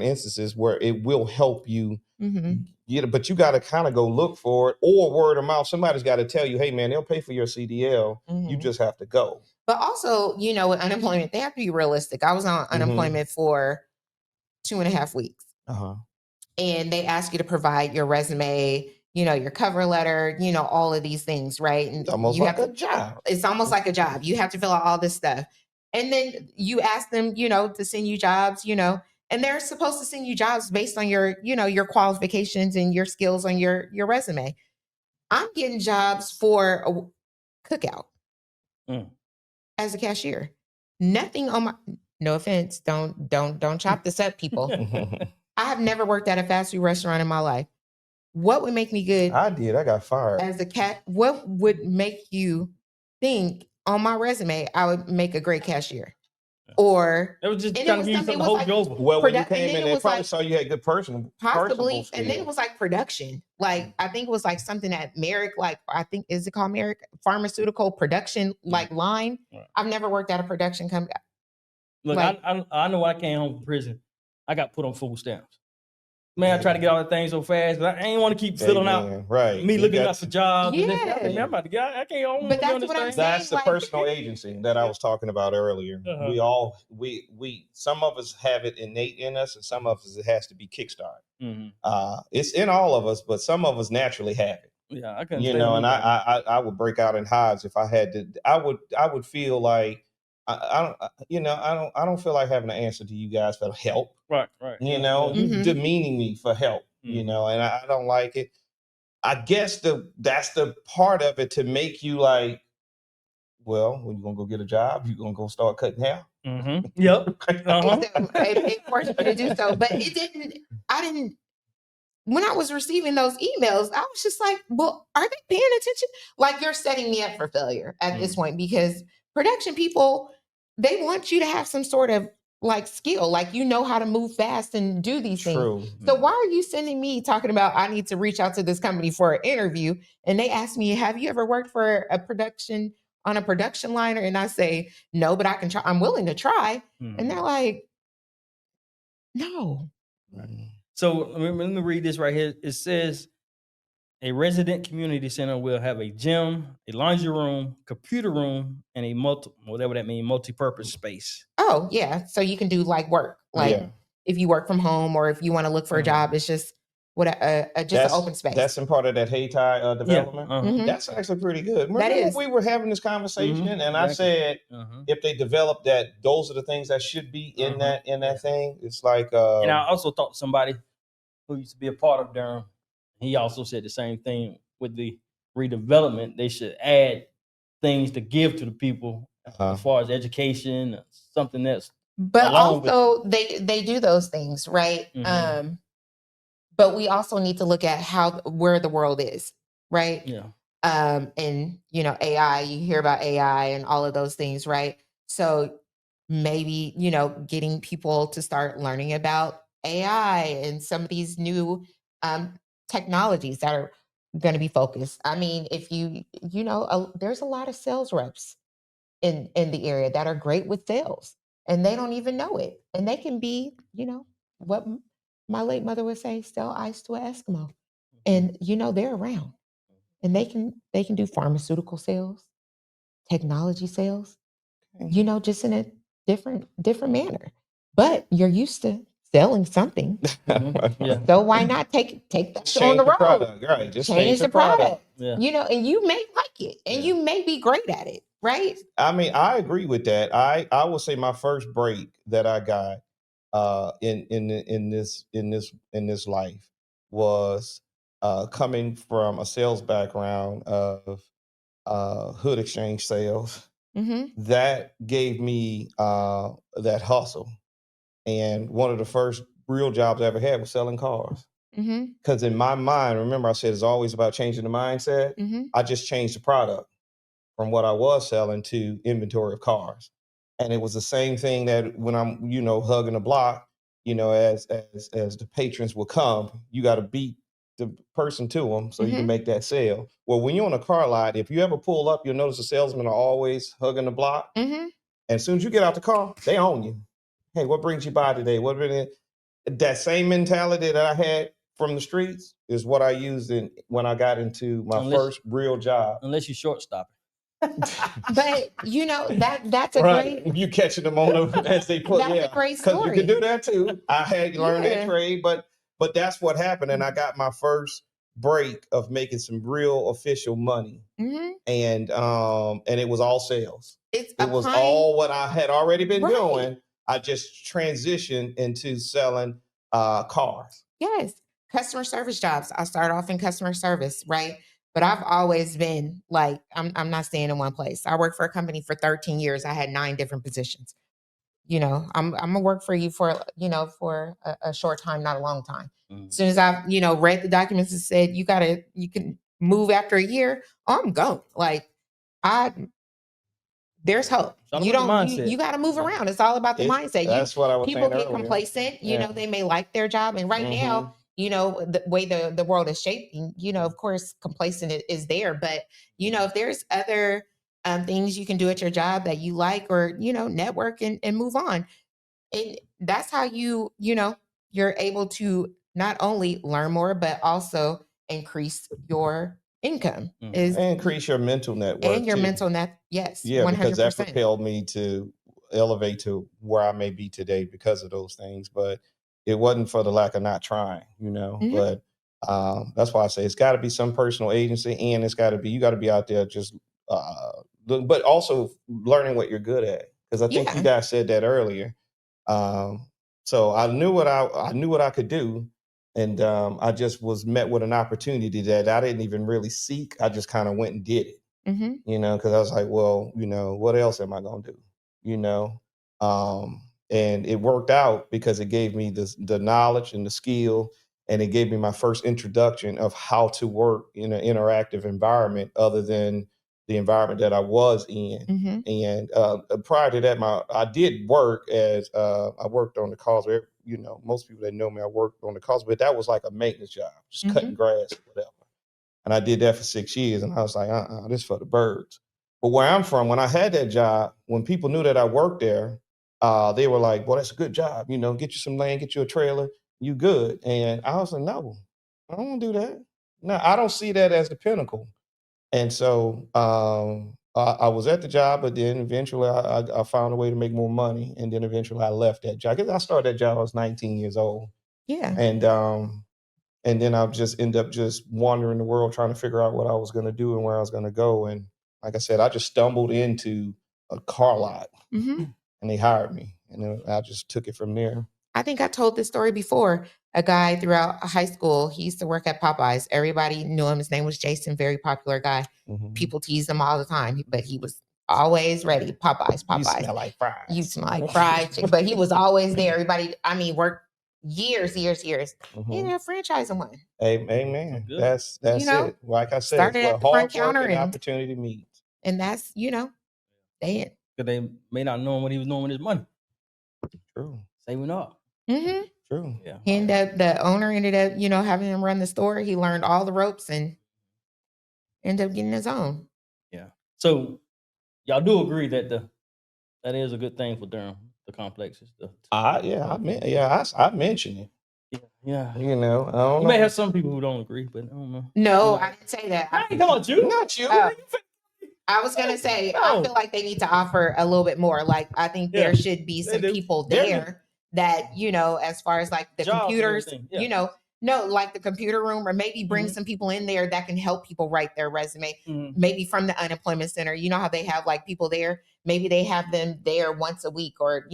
Speaker 3: instances where it will help you get it, but you got to kind of go look for it, or word of mouth. Somebody's got to tell you, hey man, they'll pay for your CDL. You just have to go.
Speaker 2: But also, with unemployment, they have to be realistic. I was on unemployment for 2.5 weeks. And they ask you to provide your resume, your cover letter, all of these things, right? And
Speaker 3: it's almost like a job.
Speaker 2: It's almost like a job. You have to fill out all this stuff. And then you ask them, to send you jobs, and they're supposed to send you jobs based on your, your qualifications and your skills on your resume. I'm getting jobs for a cookout as a cashier. Nothing on my, no offense, don't chop this up, people. I have never worked at a fast food restaurant in my life. What would make me good?
Speaker 3: I did. I got fired.
Speaker 2: As a cat, what would make you think on my resume I would make a great cashier? Or
Speaker 1: it was just trying to give you something to hold you over.
Speaker 3: Well, when you came in, they probably saw you had good
Speaker 2: possibly, and then it was like production. Like I think it was like something at Merrick, is it called Merrick Pharmaceutical Production line? I've never worked at a production company.
Speaker 1: Look, I know when I came home from prison, I got put on food stamps. Man, I tried to get all the things so fast, but I ain't want to keep filling out.
Speaker 3: Right.
Speaker 1: Me looking up for jobs.
Speaker 2: Yeah.
Speaker 1: I'm about to get. I can't.
Speaker 2: But that's what I'm saying.
Speaker 3: That's the personal agency that I was talking about earlier. We some of us have it innate in us, and some of us it has to be kickstarted. It's in all of us, but some of us naturally have it.
Speaker 1: Yeah, I couldn't.
Speaker 3: You
Speaker 1: stay
Speaker 3: know,
Speaker 1: on
Speaker 3: and
Speaker 1: me right
Speaker 3: I would break out in hives if I had to. I would feel like I don't, you know, I don't feel like having to answer to you guys for help.
Speaker 1: now. Right.
Speaker 3: You
Speaker 1: Yeah,
Speaker 3: know,
Speaker 1: yeah.
Speaker 3: you demeaning me for help. You know, and I don't like it. I guess that's the part of it to make you like, well, when you gonna go get a job, you gonna go start cutting hair.
Speaker 1: Yep.
Speaker 2: It forced me to do so, but it didn't. I didn't. When I was receiving those emails, I was just like, well, are they paying attention? Like, you're setting me up for failure at this point, because production people, they want you to have some sort of like skill, like, you know how to move fast and do these things. So why are you sending me talking about I need to reach out to this company for an interview? And they ask me, have you ever worked for a production on a production liner? And I say, no, but I can try. I'm willing to try. And they're like, no.
Speaker 1: So let me read this right here. It says a resident community center will have a gym, a laundry room, computer room, and a whatever that means, multi-purpose space.
Speaker 2: Oh, yeah. So you can do like work. Like if you work from home or if you want to look for a job, it's just just an open space.
Speaker 3: That's in part of that Hayti development.
Speaker 1: Yeah.
Speaker 3: That's actually pretty good. Remember
Speaker 2: That is.
Speaker 3: we were having this conversation, and I said, if they develop that, those are the things that should be in that thing. It's like,
Speaker 1: and I also talked to somebody who used to be a part of Durham. He also said the same thing with the redevelopment. They should add things to give to the people as far as education, something that's.
Speaker 2: But also they do those things, right? But we also need to look at where the world is, right?
Speaker 1: Yeah.
Speaker 2: And you know, AI, you hear about AI and all of those things, right? So maybe, you know, getting people to start learning about AI and some of these new technologies that are going to be focused. I mean, if you know, there's a lot of sales reps in the area that are great with sales, and they don't even know it. And they can be, you know, what my late mother would say, sell ice to an Eskimo. And you know, they're around. And they can do pharmaceutical sales, technology sales, you know, just in a different manner. But you're used to selling something. So why not take that on the road?
Speaker 3: Product, right? Just
Speaker 2: change the product.
Speaker 1: Yeah.
Speaker 2: You know, and you may like it, and you may be great at it, right?
Speaker 3: I mean, I agree with that. I will say my first break that I got in this life was coming from a sales background of hood exchange sales. That gave me that hustle. And one of the first real jobs I ever had was selling cars. Because in my mind, remember I said it's always about changing the mindset. I just changed the product from what I was selling to inventory of cars. And it was the same thing that when I'm, you know, hugging the block, you know, as the patrons will come, you got to beat the person to them so you can make that sale. Well, when you're on a car lot, if you ever pull up, you'll notice the salesmen are always hugging the block. And as soon as you get out the car, they own you. Hey, what brings you by today? That same mentality that I had from the streets is what I used when I got into my first real job.
Speaker 1: Unless you shortstop.
Speaker 2: But you know, that's a great.
Speaker 3: You catching them on them as they put.
Speaker 2: That's a great story.
Speaker 3: Because you can do that too. I had to learn that trade, but that's what happened, and I got my first break of making some real official money, and it was all sales. It was all what I had already been doing. I just transitioned into selling cars.
Speaker 2: Yes, customer service jobs. I started off in customer service, right? But I've always been like, I'm not staying in one place. I worked for a company for 13 years. I had 9 different positions. You know, I'm gonna work for you for a short time, not a long time. As soon as I've, you know, read the documents and said you can move after a year, I'm gone. Like there's hope. You got to move around. It's all about the mindset.
Speaker 3: That's what I was saying earlier.
Speaker 2: People get complacent. You know, they may like their job, and right now, you know, the way the world is shaping, you know, of course, complacent is there. But, you know, if there's other things you can do at your job that you like, or, you know, network and move on. And that's how you're able to not only learn more, but also increase your income.
Speaker 3: And increase your mental network.
Speaker 2: And your mental net. Yes.
Speaker 3: Yeah,
Speaker 2: 100%.
Speaker 3: because that propelled me to elevate to where I may be today because of those things. But it wasn't for the lack of not trying, you know. But That's why I say it's got to be some personal agency, and you got to be out there just, but also learning what you're good at. Because I think you guys said that earlier. So I knew what I could do, and I just was met with an opportunity that I didn't even really seek. I just kind of went and did it. Because I was like, well, what else am I gonna do? And it worked out because it gave me the knowledge and the skill, and it gave me my first introduction of how to work in an interactive environment other than the environment that I was in. And prior to that, I did work as I worked on the causeway. Most people that know me, I worked on the causeway, but that was like a maintenance job, just cutting grass or whatever. And I did that for 6 years, and I was like, this is for the birds. But where I'm from, when I had that job, when people knew that I worked there, they were like, well, that's a good job. Get you some land, get you a trailer, you good. And I was like, no, I don't want to do that. No, I don't see that as the pinnacle. And so I was at the job, but then eventually I found a way to make more money. And then eventually I left that job. Because I started that job, I was 19 years old.
Speaker 2: Yeah.
Speaker 3: And then I just end up just wandering the world trying to figure out what I was going to do and where I was going to go. And like I said, I just stumbled into a car lot and they hired me. And then I just took it from there.
Speaker 2: I think I told this story before. A guy throughout high school, he used to work at Popeyes. Everybody knew him. His name was Jason, very popular guy. People teased him all the time, but he was always ready. Popeyes.
Speaker 3: You smell like fries.
Speaker 2: You smell like fried chicken, but he was always there. Everybody, worked years. He ended up franchising one.
Speaker 3: Amen. That's it. Like I said,
Speaker 2: started at the front counter
Speaker 3: and opportunity meets.
Speaker 2: And that's,
Speaker 1: they may not know what he was doing with his money.
Speaker 3: True.
Speaker 1: Saving up.
Speaker 3: True.
Speaker 1: Yeah.
Speaker 2: And the owner ended up, having him run the store. He learned all the ropes and ended up getting his own.
Speaker 1: Yeah. So y'all do agree that that is a good thing for Durham, the complexes.
Speaker 3: I mentioned it.
Speaker 1: Yeah.
Speaker 3: I don't know.
Speaker 1: You may have some people who don't agree, but I don't know.
Speaker 2: No, I didn't say that.
Speaker 1: I ain't talking about you.
Speaker 3: Not you.
Speaker 2: I was going to say, I feel like they need to offer a little bit more. Like, I think there should be some people there that, as far as like the computers, like the computer room, or maybe bring some people in there that can help people write their resume, maybe from the unemployment center. You know how they have like people there, maybe they have them there once a week, or,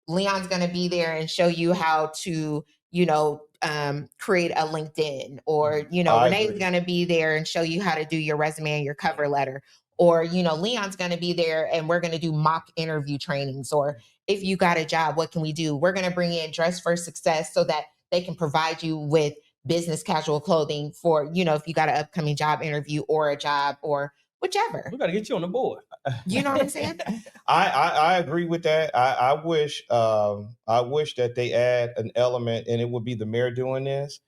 Speaker 2: Leon's going to be there and show you how to, create a LinkedIn, or, Renee's going to be there and show you how to do your resume and your cover letter. Or, Leon's going to be there and we're going to do mock interview trainings. Or if you got a job, what can we do? We're going to bring in Dress for Success so that they can provide you with business casual clothing for, if you got an upcoming job interview or a job or whichever.
Speaker 1: We got to get you on the board.
Speaker 2: You know what I'm saying?
Speaker 3: I agree with that. I wish that they add an element, and it would be the mayor doing this.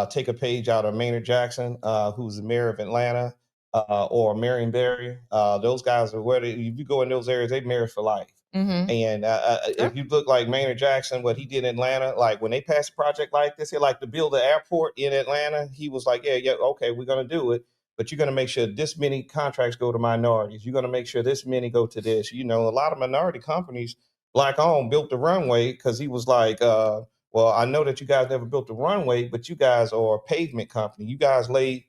Speaker 3: Take a page out of Maynard Jackson, who's the mayor of Atlanta. Or Marion Barry, those guys are if you go in those areas, they mayors for life. And if you look like Maynard Jackson, what he did in Atlanta, like when they passed a project like this, like to build the airport in Atlanta, he was like, yeah, okay, we're gonna do it, but you're gonna make sure this many contracts go to minorities. You're gonna make sure this many go to this. A lot of minority companies, Black-owned, built the runway because he was like, well, I know that you guys never built the runway, but you guys are a pavement company. You guys laid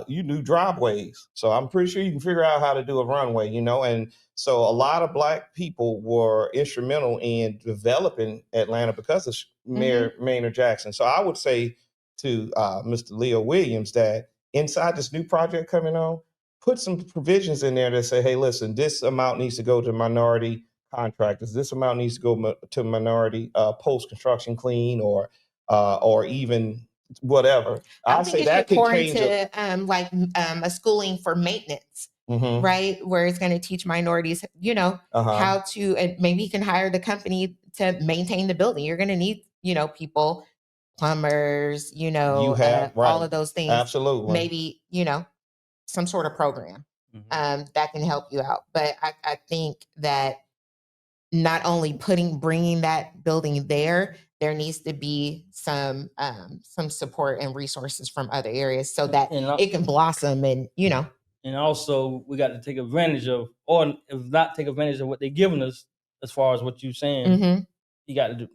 Speaker 3: you do driveways. So I'm pretty sure you can figure out how to do a runway, and so a lot of Black people were instrumental in developing Atlanta because of Mayor Maynard Jackson. So I would say to Mr. Leo Williams that inside this new project coming on, put some provisions in there that say, hey, listen, this amount needs to go to minority contractors. This amount needs to go to minority post-construction clean or even whatever.
Speaker 2: I think it should pour into a schooling for maintenance, right? Where it's going to teach minorities, how to, and maybe you can hire the company to maintain the building. You're going to need, people, plumbers, all of those things.
Speaker 3: Absolutely.
Speaker 2: Maybe, some sort of program that can help you out. But I think that not only bringing that building there needs to be some support and resources from other areas so that it can blossom and.
Speaker 1: And also we got to take advantage of, or if not take advantage of what they're giving us as far as what you're saying, you got to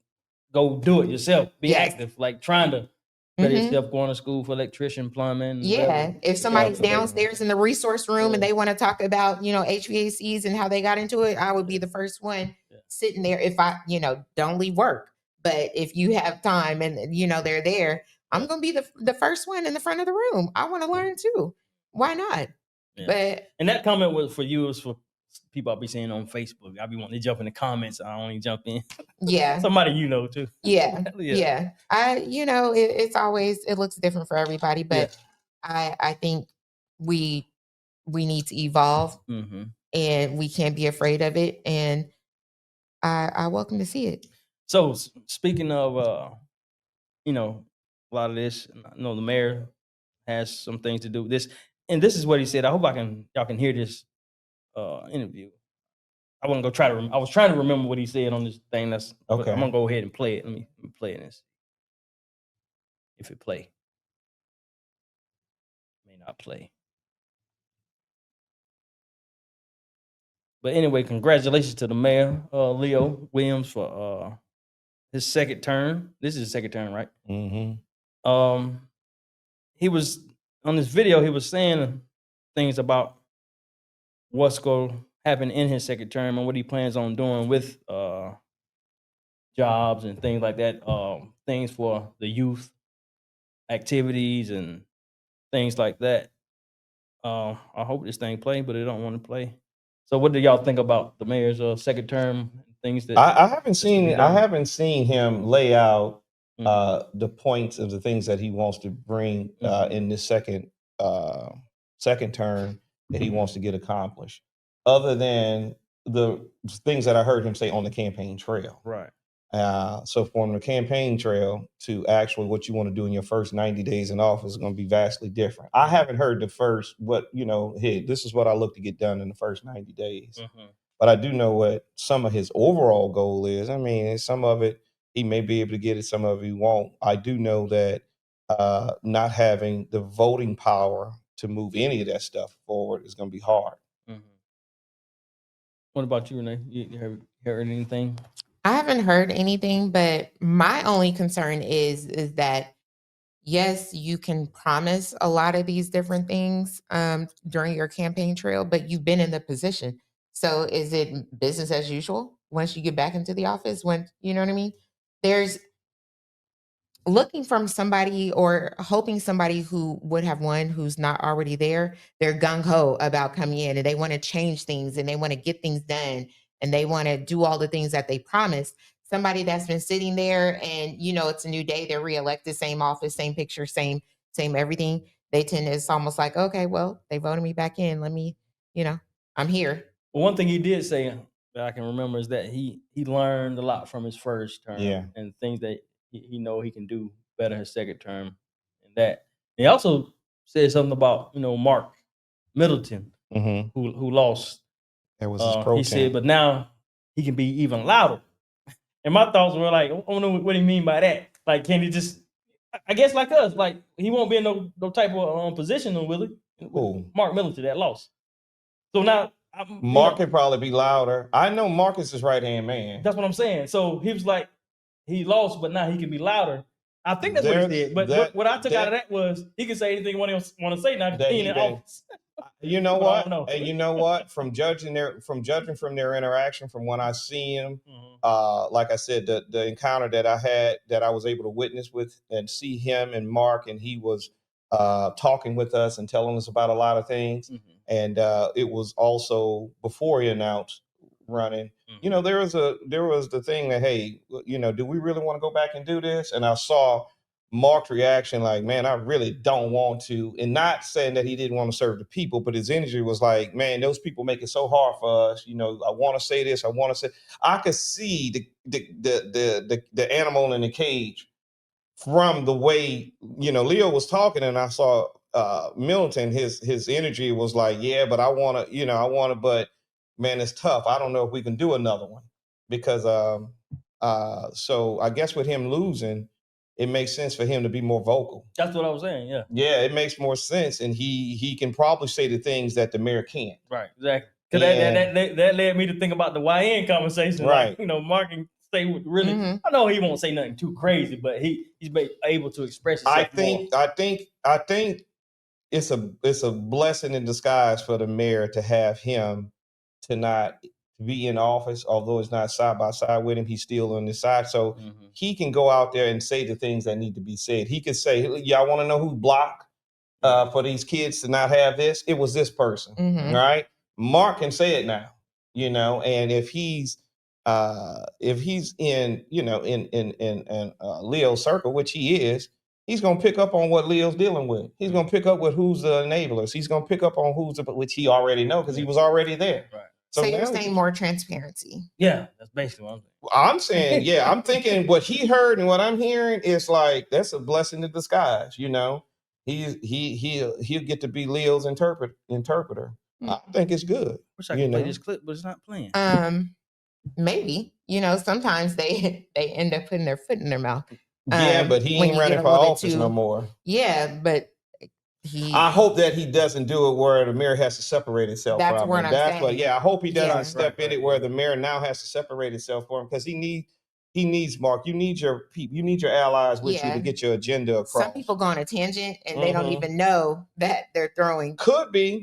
Speaker 1: go do it yourself. Be active, like trying to better yourself going to school for electrician, plumbing.
Speaker 2: Yeah.
Speaker 1: whatever.
Speaker 2: If somebody's
Speaker 3: Absolutely.
Speaker 2: downstairs in the resource room and they want to talk about, HVACs and how they got into it, I would be the first one sitting there. If I, don't leave work, but if you have time and, they're there, I'm going to be the first one in the front of the room. I want to learn too. Why not?
Speaker 1: Yeah. And that comment was for you, it was for people I'll be seeing on Facebook. I'll be wanting to jump in the comments. I only jump in.
Speaker 2: Yeah.
Speaker 1: Somebody too.
Speaker 2: Yeah. It's always, it looks different for everybody, but I think we need to evolve and we can't be afraid of it. And I welcome to see it.
Speaker 1: So speaking of, a lot of this, I know the mayor has some things to do with this. And this is what he said. I hope y'all can hear this interview. I wasn't gonna I was trying to remember what he said on this thing. That's okay. I'm gonna go ahead and play it. Let me play this. If it play, may not play. But anyway, congratulations to the mayor, Leo Williams, for his second term. This is his second term, right?
Speaker 3: Mm-hmm.
Speaker 1: He was on this video. He was saying things about what's going to happen in his second term and what he plans on doing with jobs and things like that. Things for the youth, activities and things like that. I hope this thing play, but it don't want to play. So, what do y'all think about the mayor's second term? Things that
Speaker 3: I haven't seen him lay out the points of the things that he wants to bring in this second term that he wants to get accomplished, other than the things that I heard him say on the campaign trail.
Speaker 1: Right.
Speaker 3: So from the campaign trail to actually what you want to do in your first 90 days in office is going to be vastly different. I haven't heard the first, hey, this is what I look to get done in the first 90 days. But I do know what some of his overall goal is. I mean, some of it he may be able to get it, some of it he won't. I do know that not having the voting power to move any of that stuff forward is going to be hard.
Speaker 1: What about you, Renee? You heard anything?
Speaker 2: I haven't heard anything, but my only concern is that, yes, you can promise a lot of these different things during your campaign trail, but you've been in the position. So is it business as usual once you get back into the office? When, you know what I mean? There's looking from somebody or hoping somebody who would have won who's not already there. They're gung-ho about coming in and they want to change things and they want to get things done and they want to do all the things that they promised. Somebody that's been sitting there and, it's a new day, they're reelected, same office, same picture, same everything. They tend to, it's almost like, okay, well, they voted me back in. Let me, I'm here.
Speaker 1: Well, one thing he did say that I can remember is that he learned a lot from his first term and things that he know he can do better his second term. And that he also said something about, Mark Middleton, who lost.
Speaker 3: That was his pro.
Speaker 1: He said, but now he can be even louder. And my thoughts were like, I don't know what do you mean by that? Like, can he just, I guess like us, like he won't be in no type of position, will he? Mark Middleton that lost. So now
Speaker 3: Mark can probably be louder. I know Mark is his right-hand man.
Speaker 1: That's what I'm saying. So he was like, he lost, but now he can be louder. I think that's what he said. But what I took out of that was he can say anything he want to say now. He in office.
Speaker 3: You know what? And you know what? From judging from their interaction, from when I see him, like I said, the encounter that I had, that I was able to witness with and see him and Mark, and he was talking with us and telling us about a lot of things. And it was also before he announced running. There was the thing that, hey, do we really want to go back and do this? And I saw Mark's reaction like, man, I really don't want to. And not saying that he didn't want to serve the people, but his energy was like, man, those people make it so hard for us. I want to say this. I could see the animal in the cage from the way, Leo was talking, and I saw Middleton, his energy was like, yeah, but I want to, but man, it's tough. I don't know if we can do another one because so I guess with him losing, it makes sense for him to be more vocal.
Speaker 1: That's what I was saying. Yeah.
Speaker 3: Yeah, it makes more sense, and he can probably say the things that the mayor can't.
Speaker 1: Right. Exactly. Because that led me to think about the YN conversation.
Speaker 3: Right.
Speaker 1: Like, Mark say really. I know he won't say nothing too crazy, but he's able to express himself.
Speaker 3: I think it's a blessing in disguise for the mayor to have him to not be in office, although it's not side by side with him. He's still on this side, so he can go out there and say the things that need to be said. He could say, "Y'all want to know who blocked for these kids to not have this? It was this person, right?" Mark can say it now, and if he's in, in Leo's circle, which he is, he's going to pick up on what Leo's dealing with. He's going to pick up with who's the enablers. He's going to pick up on which he already know because he was already there.
Speaker 1: Right.
Speaker 2: So you're saying more transparency?
Speaker 1: Yeah, that's basically what I'm saying.
Speaker 3: I'm saying, I'm thinking what he heard and what I'm hearing is like, that's a blessing in disguise. He'll get to be Leo's interpreter. I think it's good.
Speaker 1: Wish I could play this clip, but it's not playing.
Speaker 2: Maybe. Sometimes they end up putting their foot in their mouth.
Speaker 3: Yeah, but he ain't running for office no more.
Speaker 2: Yeah, but
Speaker 3: I hope that he doesn't do it where the mayor has to separate itself from him.
Speaker 2: That's what I'm saying.
Speaker 3: I hope he doesn't step in it where the mayor now has to separate itself from him, because he needs Mark. You need your people. You need your allies with you to get your agenda across.
Speaker 2: Some people go on a tangent and they don't even know that they're throwing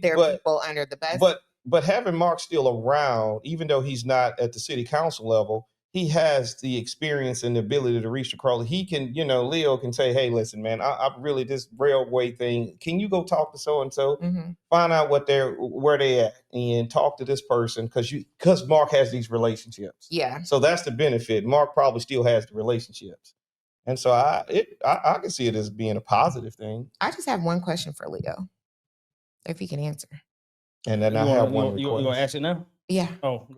Speaker 2: their people under the bus.
Speaker 3: But having Mark still around, even though he's not at the city council level, he has the experience and the ability to reach the crowd. He can, Leo can say, "Hey, listen, man, I really, this railway thing, can you go talk to so-and-so, find out where they at, and talk to this person," because Mark has these relationships.
Speaker 2: Yeah.
Speaker 3: So that's the benefit. Mark probably still has the relationships. And so I can see it as being a positive thing.
Speaker 2: I just have one question for Leo, if he can answer.
Speaker 3: And then I have one request.
Speaker 1: You want to ask it now?
Speaker 2: Yeah.
Speaker 1: Oh,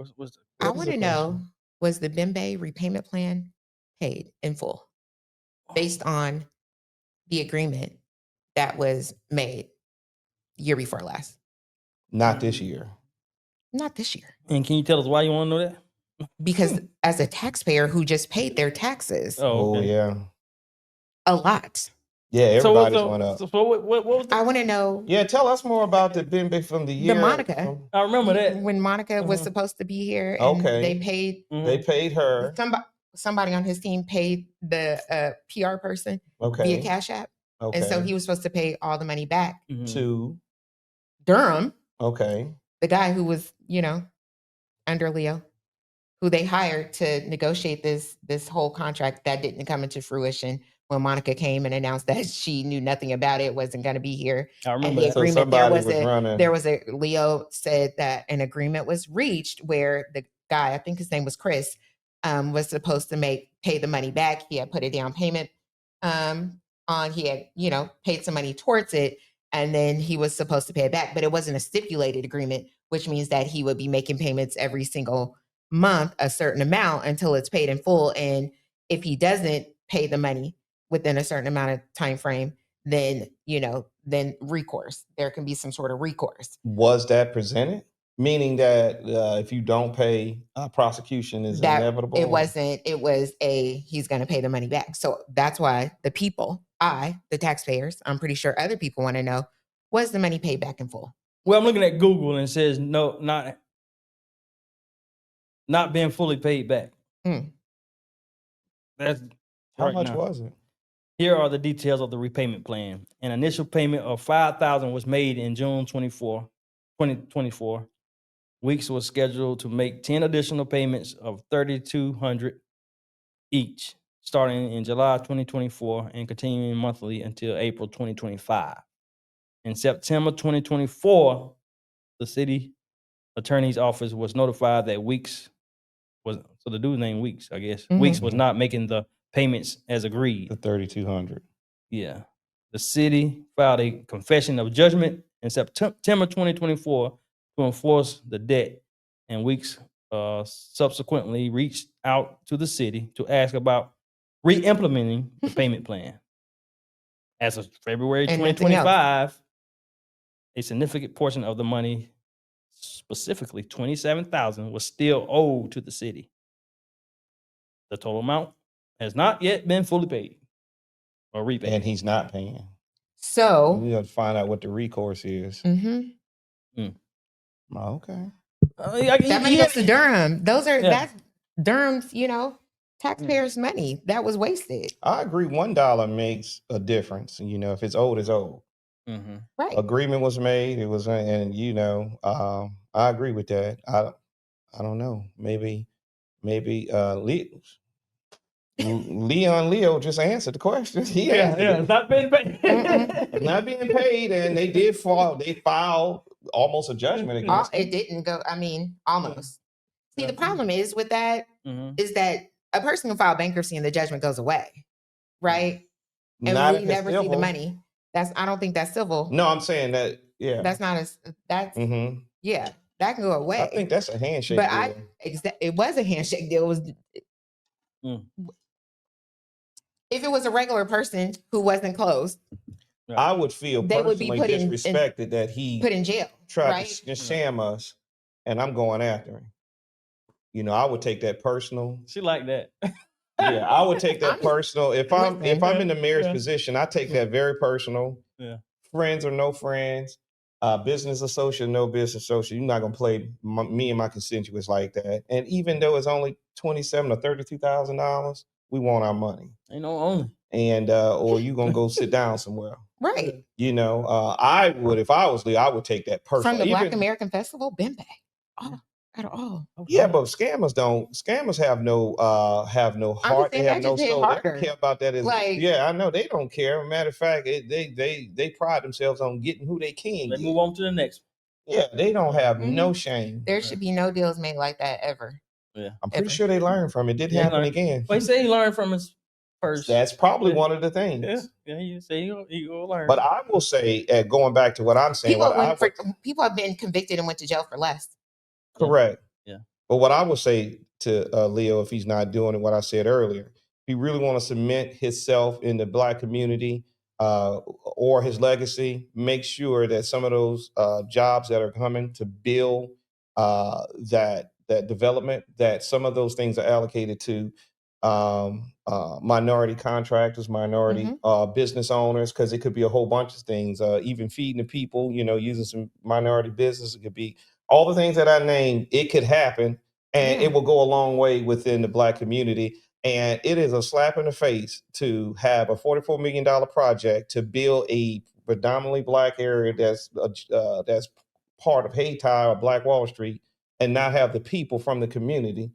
Speaker 2: I want to know, was the Bimbe repayment plan paid in full based on the agreement that was made year before last?
Speaker 3: Not this year.
Speaker 2: Not this year.
Speaker 1: And can you tell us why you want to know that?
Speaker 2: Because as a taxpayer who just paid their taxes,
Speaker 3: yeah,
Speaker 2: a lot.
Speaker 3: Yeah, everybody's went up.
Speaker 1: So what was
Speaker 2: I want to know.
Speaker 3: Yeah, tell us more about the Bimbe from the year.
Speaker 2: The Monica.
Speaker 1: I remember that.
Speaker 2: When Monica was supposed to be here, and they paid.
Speaker 3: They paid her.
Speaker 2: Somebody on his team paid the PR person via Cash App.
Speaker 3: Okay.
Speaker 2: And so he was supposed to pay all the money back
Speaker 3: to
Speaker 2: Durham.
Speaker 3: Okay.
Speaker 2: The guy who was, under Leo, who they hired to negotiate this whole contract that didn't come into fruition when Monica came and announced that she knew nothing about it, wasn't going to be here.
Speaker 1: I remember
Speaker 2: and the agreement
Speaker 3: there was
Speaker 2: Leo said that an agreement was reached where the guy, I think his name was Chris, was supposed to pay the money back. He had put a down payment he had, paid some money towards it, and then he was supposed to pay it back, but it wasn't a stipulated agreement, which means that he would be making payments every single month, a certain amount, until it's paid in full. And if he doesn't pay the money within a certain amount of time frame, then then recourse. There can be some sort of recourse.
Speaker 3: Was that presented? Meaning that if you don't pay, prosecution is inevitable?
Speaker 2: It wasn't. It was he's going to pay the money back. So that's why the people, the taxpayers, I'm pretty sure other people want to know, was the money paid back in full?
Speaker 1: Well, I'm looking at Google and it says no, not being fully paid back. That's
Speaker 3: how much was it?
Speaker 1: Here are the details of the repayment plan. An initial payment of $5,000 was made in June 2024. Weeks was scheduled to make 10 additional payments of $3,200 each, starting in July 2024 and continuing monthly until April 2025. In September 2024, the city attorney's office was notified that Weeks was, so the dude's name Weeks, I guess. Weeks was not making the payments as agreed.
Speaker 3: The $3,200.
Speaker 1: Yeah. The city filed a confession of judgment in September 2024 to enforce the debt, and Weeks subsequently reached out to the city to ask about re-implementing the payment plan. As of February 2025, a significant portion of the money, specifically $27,000, was still owed to the city. The total amount has not yet been fully paid or repaid.
Speaker 3: And he's not paying.
Speaker 2: So
Speaker 3: we have to find out what the recourse is.
Speaker 2: Okay.
Speaker 3: That
Speaker 2: money goes to Durham. Those are that's Durham's, taxpayers' money that was wasted.
Speaker 3: I agree. $1 makes a difference. You know, if it's old, it's old.
Speaker 1: Mm-hmm.
Speaker 2: Right.
Speaker 3: Agreement was made. It was, and you know, I agree with that. I don't know. Maybe Leon Leo just answered the question. He answered it.
Speaker 1: It's not being paid.
Speaker 3: Not being paid, and they did fall. They filed almost a judgment against
Speaker 2: It didn't go. I mean, almost. See, the problem is with that
Speaker 1: Mm-hmm.
Speaker 2: is that a person can file bankruptcy and the judgment goes away, right? And
Speaker 3: Not
Speaker 2: we
Speaker 3: if it's
Speaker 2: never see the
Speaker 3: civil.
Speaker 2: money. I don't think that's civil.
Speaker 3: No, I'm saying that. Yeah.
Speaker 2: That's not as that's
Speaker 3: Mm-hmm.
Speaker 2: yeah, that can go away.
Speaker 3: I think that's a handshake.
Speaker 2: But
Speaker 3: deal.
Speaker 2: it was a handshake deal. It was if it was a regular person who wasn't closed,
Speaker 3: I would feel
Speaker 2: they would be
Speaker 3: personally disrespected that he
Speaker 2: put in jail.
Speaker 3: tried
Speaker 2: right?
Speaker 3: to scam us, and I'm going after him. You know, I would take that personal.
Speaker 1: She like that.
Speaker 3: Yeah, I would take that personal. If I'm in the mayor's
Speaker 1: Yeah.
Speaker 3: position, I take that very personal.
Speaker 1: Yeah.
Speaker 3: Friends or no friends, business associate, no business associate. You're not gonna play me and my constituents like that. And even though it's only $27,000 or $32,000, we want our money.
Speaker 1: Ain't no only.
Speaker 3: And or you gonna go sit down somewhere.
Speaker 2: Right.
Speaker 3: You know, I would, if I was Lee, I would take that personal.
Speaker 2: From the Black American Festival, been back. At all.
Speaker 3: Yeah, but scammers have no heart. They have no soul. They don't care about that. Yeah, I know they don't care. Matter of fact, they pride themselves on getting who they can.
Speaker 1: They move on to the next
Speaker 3: one. Yeah, they don't have no shame.
Speaker 2: There should be no deals made like that ever.
Speaker 1: Yeah,
Speaker 3: I'm pretty sure they learned from it. Didn't happen again.
Speaker 1: Well, he said he learned from his first.
Speaker 3: That's probably one of the things.
Speaker 1: Yeah, you say he will learn.
Speaker 3: But I will say, going back to what I'm saying,
Speaker 2: people have been convicted and went to jail for less.
Speaker 3: Correct.
Speaker 1: Yeah.
Speaker 3: But what I would say to Leo, if he's not doing it, what I said earlier, if he really want to cement himself in the Black community or his legacy, make sure that some of those jobs that are coming to build that development, that some of those things are allocated to minority contractors, minority business owners, because it could be a whole bunch of things, even feeding the people, you know, using some minority business. It could be all the things that I named. It could happen, and it will go a long way within the Black community. And it is a slap in the face to have a $44 million project to build a predominantly Black area that's part of Hayti or Black Wall Street, and not have the people from the community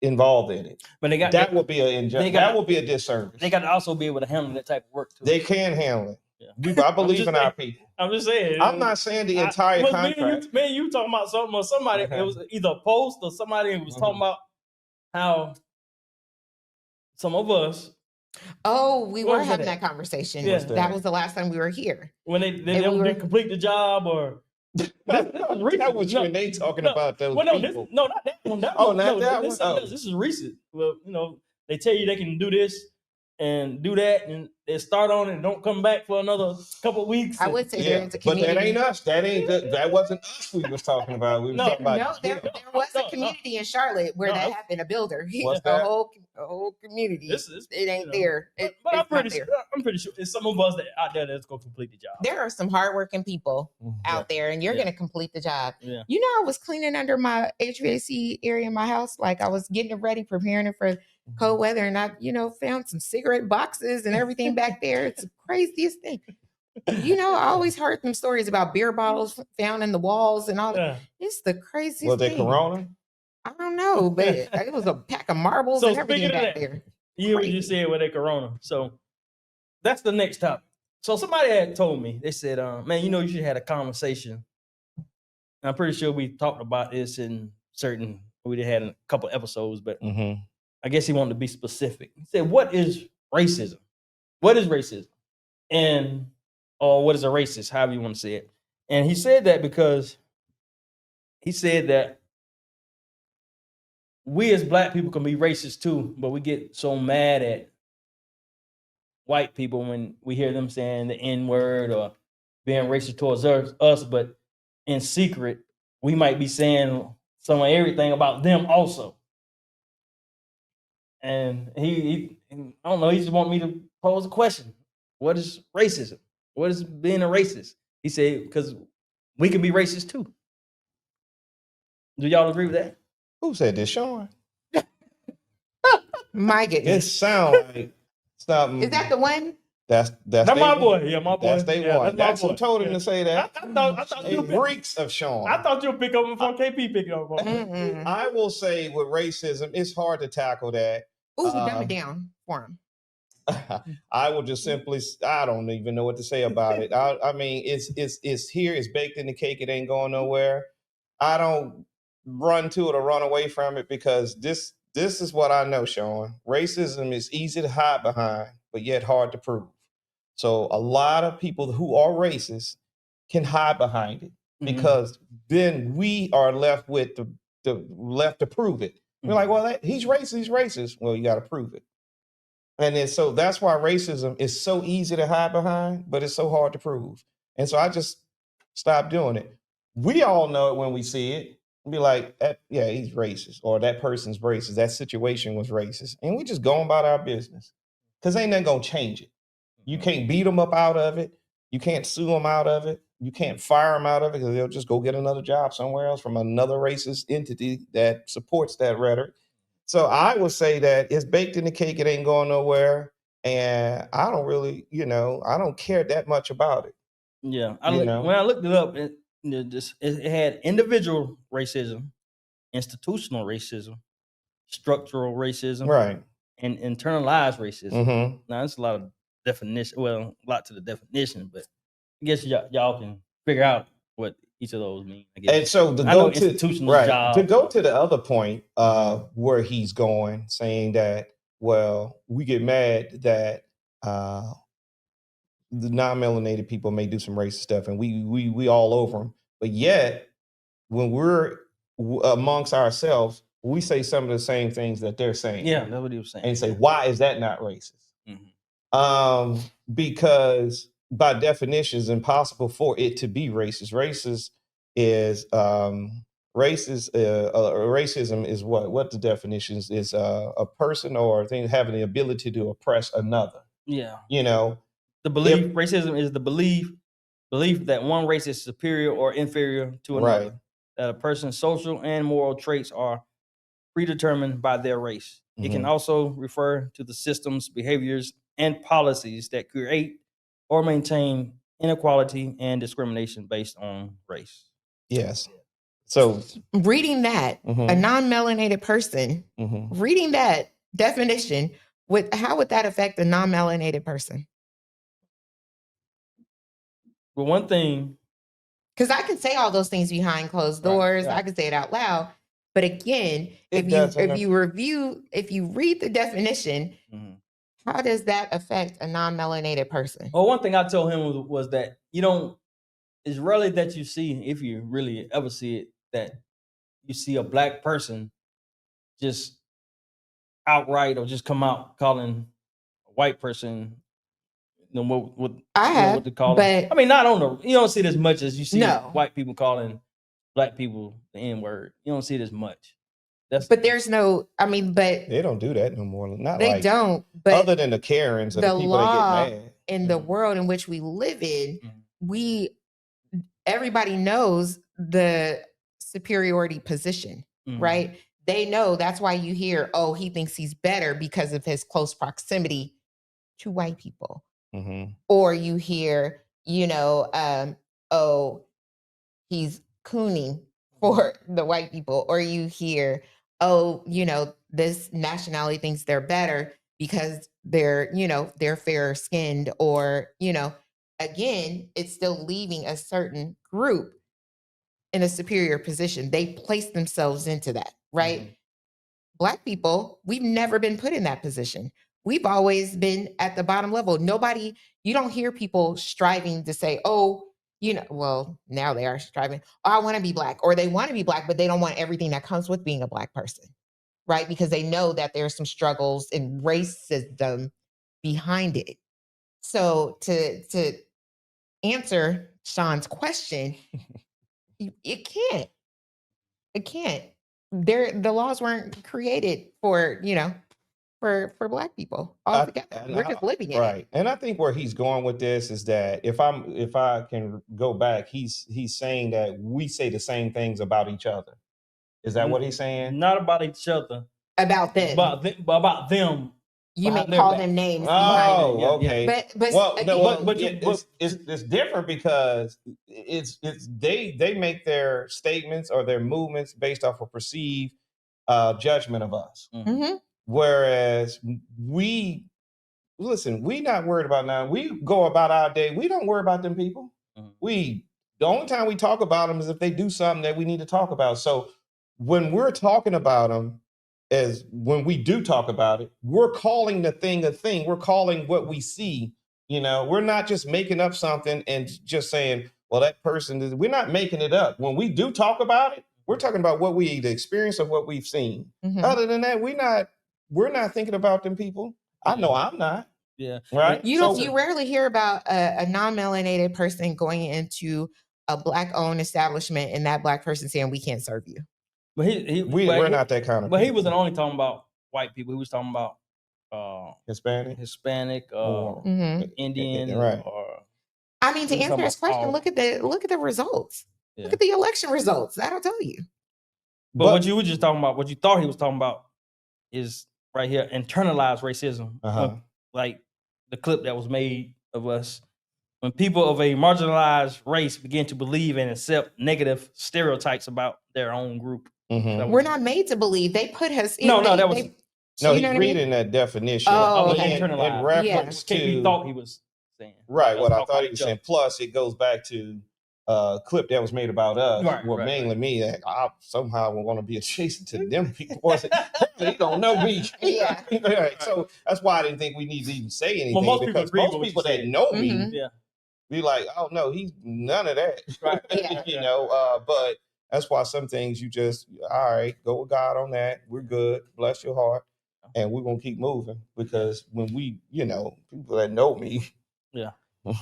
Speaker 3: involved in it. But that would be a disservice.
Speaker 1: They got to also be able to handle that type of work too.
Speaker 3: They can handle it. Yeah. I believe in our people.
Speaker 1: I'm just saying.
Speaker 3: I'm not saying the entire contract.
Speaker 1: Man, you talking about something or somebody? It was either a post or somebody was talking about how some of us.
Speaker 2: Oh, we were having that conversation.
Speaker 1: Yeah.
Speaker 2: That was the last time we were here.
Speaker 1: When they didn't complete the job or.
Speaker 3: That was when they talking about those people.
Speaker 1: Not that one. That one. This is recent. Well, you know, they tell you they can do this and do that, and they start on it and don't come back for another couple of weeks.
Speaker 2: I would say there is a community.
Speaker 3: But that ain't us. That wasn't us we was talking about. We was talking about
Speaker 2: there was a community in Charlotte where that happened. A builder. A whole community. It ain't there.
Speaker 1: But I'm pretty sure it's some of us that out there that's gonna complete the job.
Speaker 2: There are some hardworking people out there, and you're gonna complete the job.
Speaker 1: Yeah.
Speaker 2: You know, I was cleaning under my HVAC area in my house, like I was getting it ready, preparing it for cold weather, and I, found some cigarette boxes and everything back there. It's the craziest thing. I always heard some stories about beer bottles found in the walls and all that. It's the craziest thing.
Speaker 3: Was they Corona?
Speaker 2: I don't know, but it was a pack of marbles and everything back there.
Speaker 1: You just said with a Corona. So that's the next topic. So somebody had told me, they said, man, you should have had a conversation. I'm pretty sure we talked about this we had a couple episodes, but I guess he wanted to be specific. He said, what is racism? What is racism? Or what is a racist? However you want to say it. And he said that because he said that we as Black people can be racist too, but we get so mad at white people when we hear them saying the N-word or being racist towards us, but in secret, we might be saying some of everything about them also. And he I don't know, he just want me to pose a question. What is racism? What is being a racist? He said, because we can be racist too. Do y'all agree with that?
Speaker 3: Who said this, Sean?
Speaker 2: My
Speaker 3: It
Speaker 2: goodness.
Speaker 3: sounds like something.
Speaker 2: Is that the one?
Speaker 3: That's
Speaker 1: my boy. Yeah, my boy.
Speaker 3: That's they
Speaker 1: yeah,
Speaker 3: one.
Speaker 1: That's
Speaker 3: That's told him to say that.
Speaker 1: I thought
Speaker 3: It reeks of Sean.
Speaker 1: I thought you would pick up before KP picked up.
Speaker 3: I will say with racism, it's hard to tackle that.
Speaker 2: Ooh, dumb it down for him.
Speaker 3: I will just simply, I don't even know what to say about it. I mean, it's here, it's baked in the cake, it ain't going nowhere. I don't run to it or run away from it because this is what I know, Sean. Racism is easy to hide behind, but yet hard to prove. So a lot of people who are racist can hide behind it because then we are left with the left to prove it. We're like, well, he's racist. Well, you got to prove it. And then, so that's why racism is so easy to hide behind, but it's so hard to prove. And so I just stopped doing it. We all know it when we see it. We'll be like, yeah, he's racist, or that person's racist. That situation was racist. And we just go about our business because ain't nothing going to change it. You can't beat them up out of it. You can't sue them out of it. You can't fire them out of it because they'll just go get another job somewhere else from another racist entity that supports that rhetoric. So I would say that it's baked in the cake. It ain't going nowhere. And I don't really, I don't care that much about it.
Speaker 1: Yeah. When I looked it up, it had individual racism, institutional racism, structural racism,
Speaker 3: right,
Speaker 1: and internalized racism.
Speaker 3: Mm-hmm.
Speaker 1: Now, it's a lot of definition. Well, a lot to the definition, but I guess y'all can figure out what each of those mean. I guess.
Speaker 3: And so to go to the other point where he's going, saying that, well, we get mad that the non-melanated people may do some racist stuff, and we all over them. But yet, when we're amongst ourselves, we say some of the same things that they're saying.
Speaker 1: Yeah, that's what he was saying.
Speaker 3: And say, why is that not racist? Because by definition, it's impossible for it to be racist. Racism is what the definition is a person or a thing having the ability to oppress another.
Speaker 1: Yeah.
Speaker 3: The
Speaker 1: belief, racism is the belief that one race is superior or inferior to another.
Speaker 3: Right.
Speaker 1: That a person's social and moral traits are predetermined by their race. Mm-hmm. It can also refer to the systems, behaviors, and policies that create or maintain inequality and discrimination based on race.
Speaker 3: Yes. So
Speaker 2: reading that, a non-melanated person, reading that definition, how would that affect a non-melanated person?
Speaker 1: Well, one thing,
Speaker 2: because I can say all those things behind closed doors, I can say it out loud. But again, if you read the definition, how does that affect a non-melanated person?
Speaker 1: Well, one thing I told him was that it's rarely that you see, if you really ever see it, that you see a black person just outright or just come out calling a white person what to call them. I mean, you don't see it as much as you see white people calling black people the N-word. You don't see it as much.
Speaker 2: But there's no, but
Speaker 3: they don't do that no more.
Speaker 2: They don't. But
Speaker 3: other than the Karens and the people that get mad.
Speaker 2: In the world in which we live in, everybody knows the superiority position, right? They know that's why you hear, oh, he thinks he's better because of his close proximity to white people. Or you hear, oh, he's cooning for the white people. Or you hear, oh, this nationality thinks they're better because they're fairer skinned, or, again, it's still leaving a certain group in a superior position. They place themselves into that, right? Black people, we've never been put in that position. We've always been at the bottom level. You don't hear people striving to say, oh, well, now they are striving. Oh, I want to be black, or they want to be black, but they don't want everything that comes with being a black person, right? Because they know that there's some struggles and racism behind it. So to answer Sean's question, it can't. The laws weren't created for black people altogether. We're just living in it.
Speaker 3: Right. And I think where he's going with this is that if I can go back, he's saying that we say the same things about each other. Is that what he's saying?
Speaker 1: Not about each other.
Speaker 2: about them.
Speaker 1: About them.
Speaker 2: You may
Speaker 1: behind their
Speaker 2: call
Speaker 1: back.
Speaker 2: them names.
Speaker 3: Oh,
Speaker 1: Yeah,
Speaker 3: okay.
Speaker 2: But
Speaker 3: Well,
Speaker 2: again,
Speaker 3: no,
Speaker 1: but
Speaker 3: it's different because it's they make their statements or their movements based off of perceived judgment of us.
Speaker 2: Mhm.
Speaker 3: Whereas we not worried about now. We go about our day. We don't worry about them people. The only time we talk about them is if they do something that we need to talk about. So when we're talking about them, as when we do talk about it, we're calling the thing a thing. We're calling what we see. We're not just making up something and just saying, well, that person is, we're not making it up. When we do talk about it, we're talking about what we either experienced or what we've seen.
Speaker 2: Mhm.
Speaker 3: Other than that, we're not thinking about them people. I know I'm not.
Speaker 1: Yeah.
Speaker 3: Right.
Speaker 2: You rarely hear about a non-melanated person going into a Black-owned establishment and that Black person saying, "We can't serve you."
Speaker 1: But
Speaker 3: we're not that kind of.
Speaker 1: But
Speaker 3: people.
Speaker 1: he wasn't only talking about white people. He was talking about
Speaker 3: Hispanic,
Speaker 1: Indian,
Speaker 3: right?
Speaker 1: Or
Speaker 2: I mean, to
Speaker 1: He was
Speaker 2: answer
Speaker 1: talking
Speaker 2: this
Speaker 1: about
Speaker 2: question,
Speaker 1: all-
Speaker 2: look at the results.
Speaker 1: Yeah.
Speaker 2: Look at the election results. That'll tell you.
Speaker 1: But what you were just talking about, what you thought he was talking about, is right here internalized racism. When, like the clip that was made of us, when people of a marginalized race begin to believe and accept negative stereotypes about their own group.
Speaker 2: We're not made to believe. They put us.
Speaker 1: No, that was.
Speaker 3: No, he's reading that definition.
Speaker 2: Oh,
Speaker 3: in reference to
Speaker 1: he thought he was saying.
Speaker 3: Right, what I thought he was saying. Plus, it goes back to a clip that was made about us. Mainly me. That I somehow would want to be adjacent to them people. They don't know me.
Speaker 2: Yeah.
Speaker 3: Right. So that's why I didn't think we need to even say anything.
Speaker 1: Well, most
Speaker 3: because
Speaker 1: people
Speaker 3: most people that know me,
Speaker 1: be
Speaker 3: like, oh no, he's none of that.
Speaker 1: Right.
Speaker 3: But that's why some things you just, all right, go with God on that. We're good. Bless your heart. And we're gonna keep moving, because when we, people that know me.
Speaker 1: Yeah. But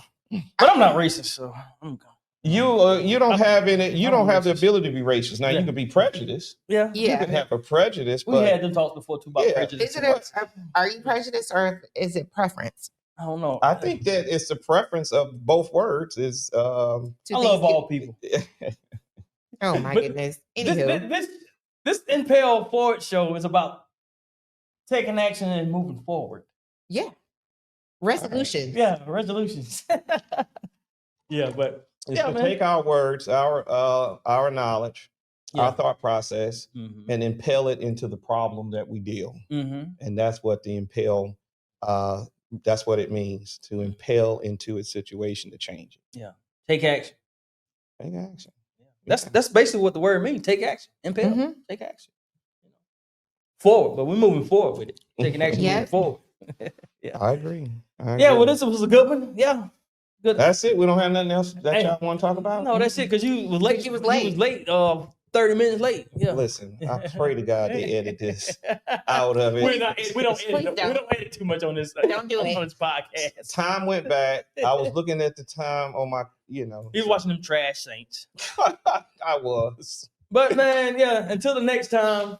Speaker 1: I'm not racist, so I'm
Speaker 3: you don't have any. You don't have the ability to be racist. Now you can be prejudiced.
Speaker 1: Yeah.
Speaker 3: You can have a prejudice.
Speaker 1: We had them talks before too about prejudice.
Speaker 2: Are you prejudiced or is it preference?
Speaker 1: I don't know.
Speaker 3: I think that it's the preference of both words. Is
Speaker 1: I love all people.
Speaker 2: Oh my goodness. Anywho.
Speaker 1: This Impel Forward show is about taking action and moving forward.
Speaker 2: Yeah. Resolutions.
Speaker 1: Yeah, resolutions. Yeah, but
Speaker 3: it's to take our words, our knowledge, our thought process, and impel it into the problem that we deal. And that's what the impel, that's what it means, to impel into a situation to change it.
Speaker 1: Yeah. Take action.
Speaker 3: Take action.
Speaker 1: That's basically what the word means. Take action. Impel. Take action. Forward, but we're moving forward with it. Taking action, moving forward. Yeah,
Speaker 3: I agree.
Speaker 1: Yeah, well, this was a good one. Yeah, good.
Speaker 3: That's it. We don't have nothing else that y'all want to talk about.
Speaker 1: No, that's it. Because you was late.
Speaker 2: You was late.
Speaker 1: 30 minutes late. Yeah.
Speaker 3: Listen, I pray to God they edit this out of it.
Speaker 1: We don't edit too much on this.
Speaker 2: Don't do it
Speaker 1: on this podcast.
Speaker 3: Time went back. I was looking at the time on my,
Speaker 1: He was watching them trash saints.
Speaker 3: I was.
Speaker 1: But man, yeah. Until the next time,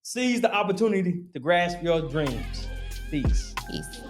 Speaker 1: seize the opportunity to grasp your dreams. Peace.
Speaker 2: Peace.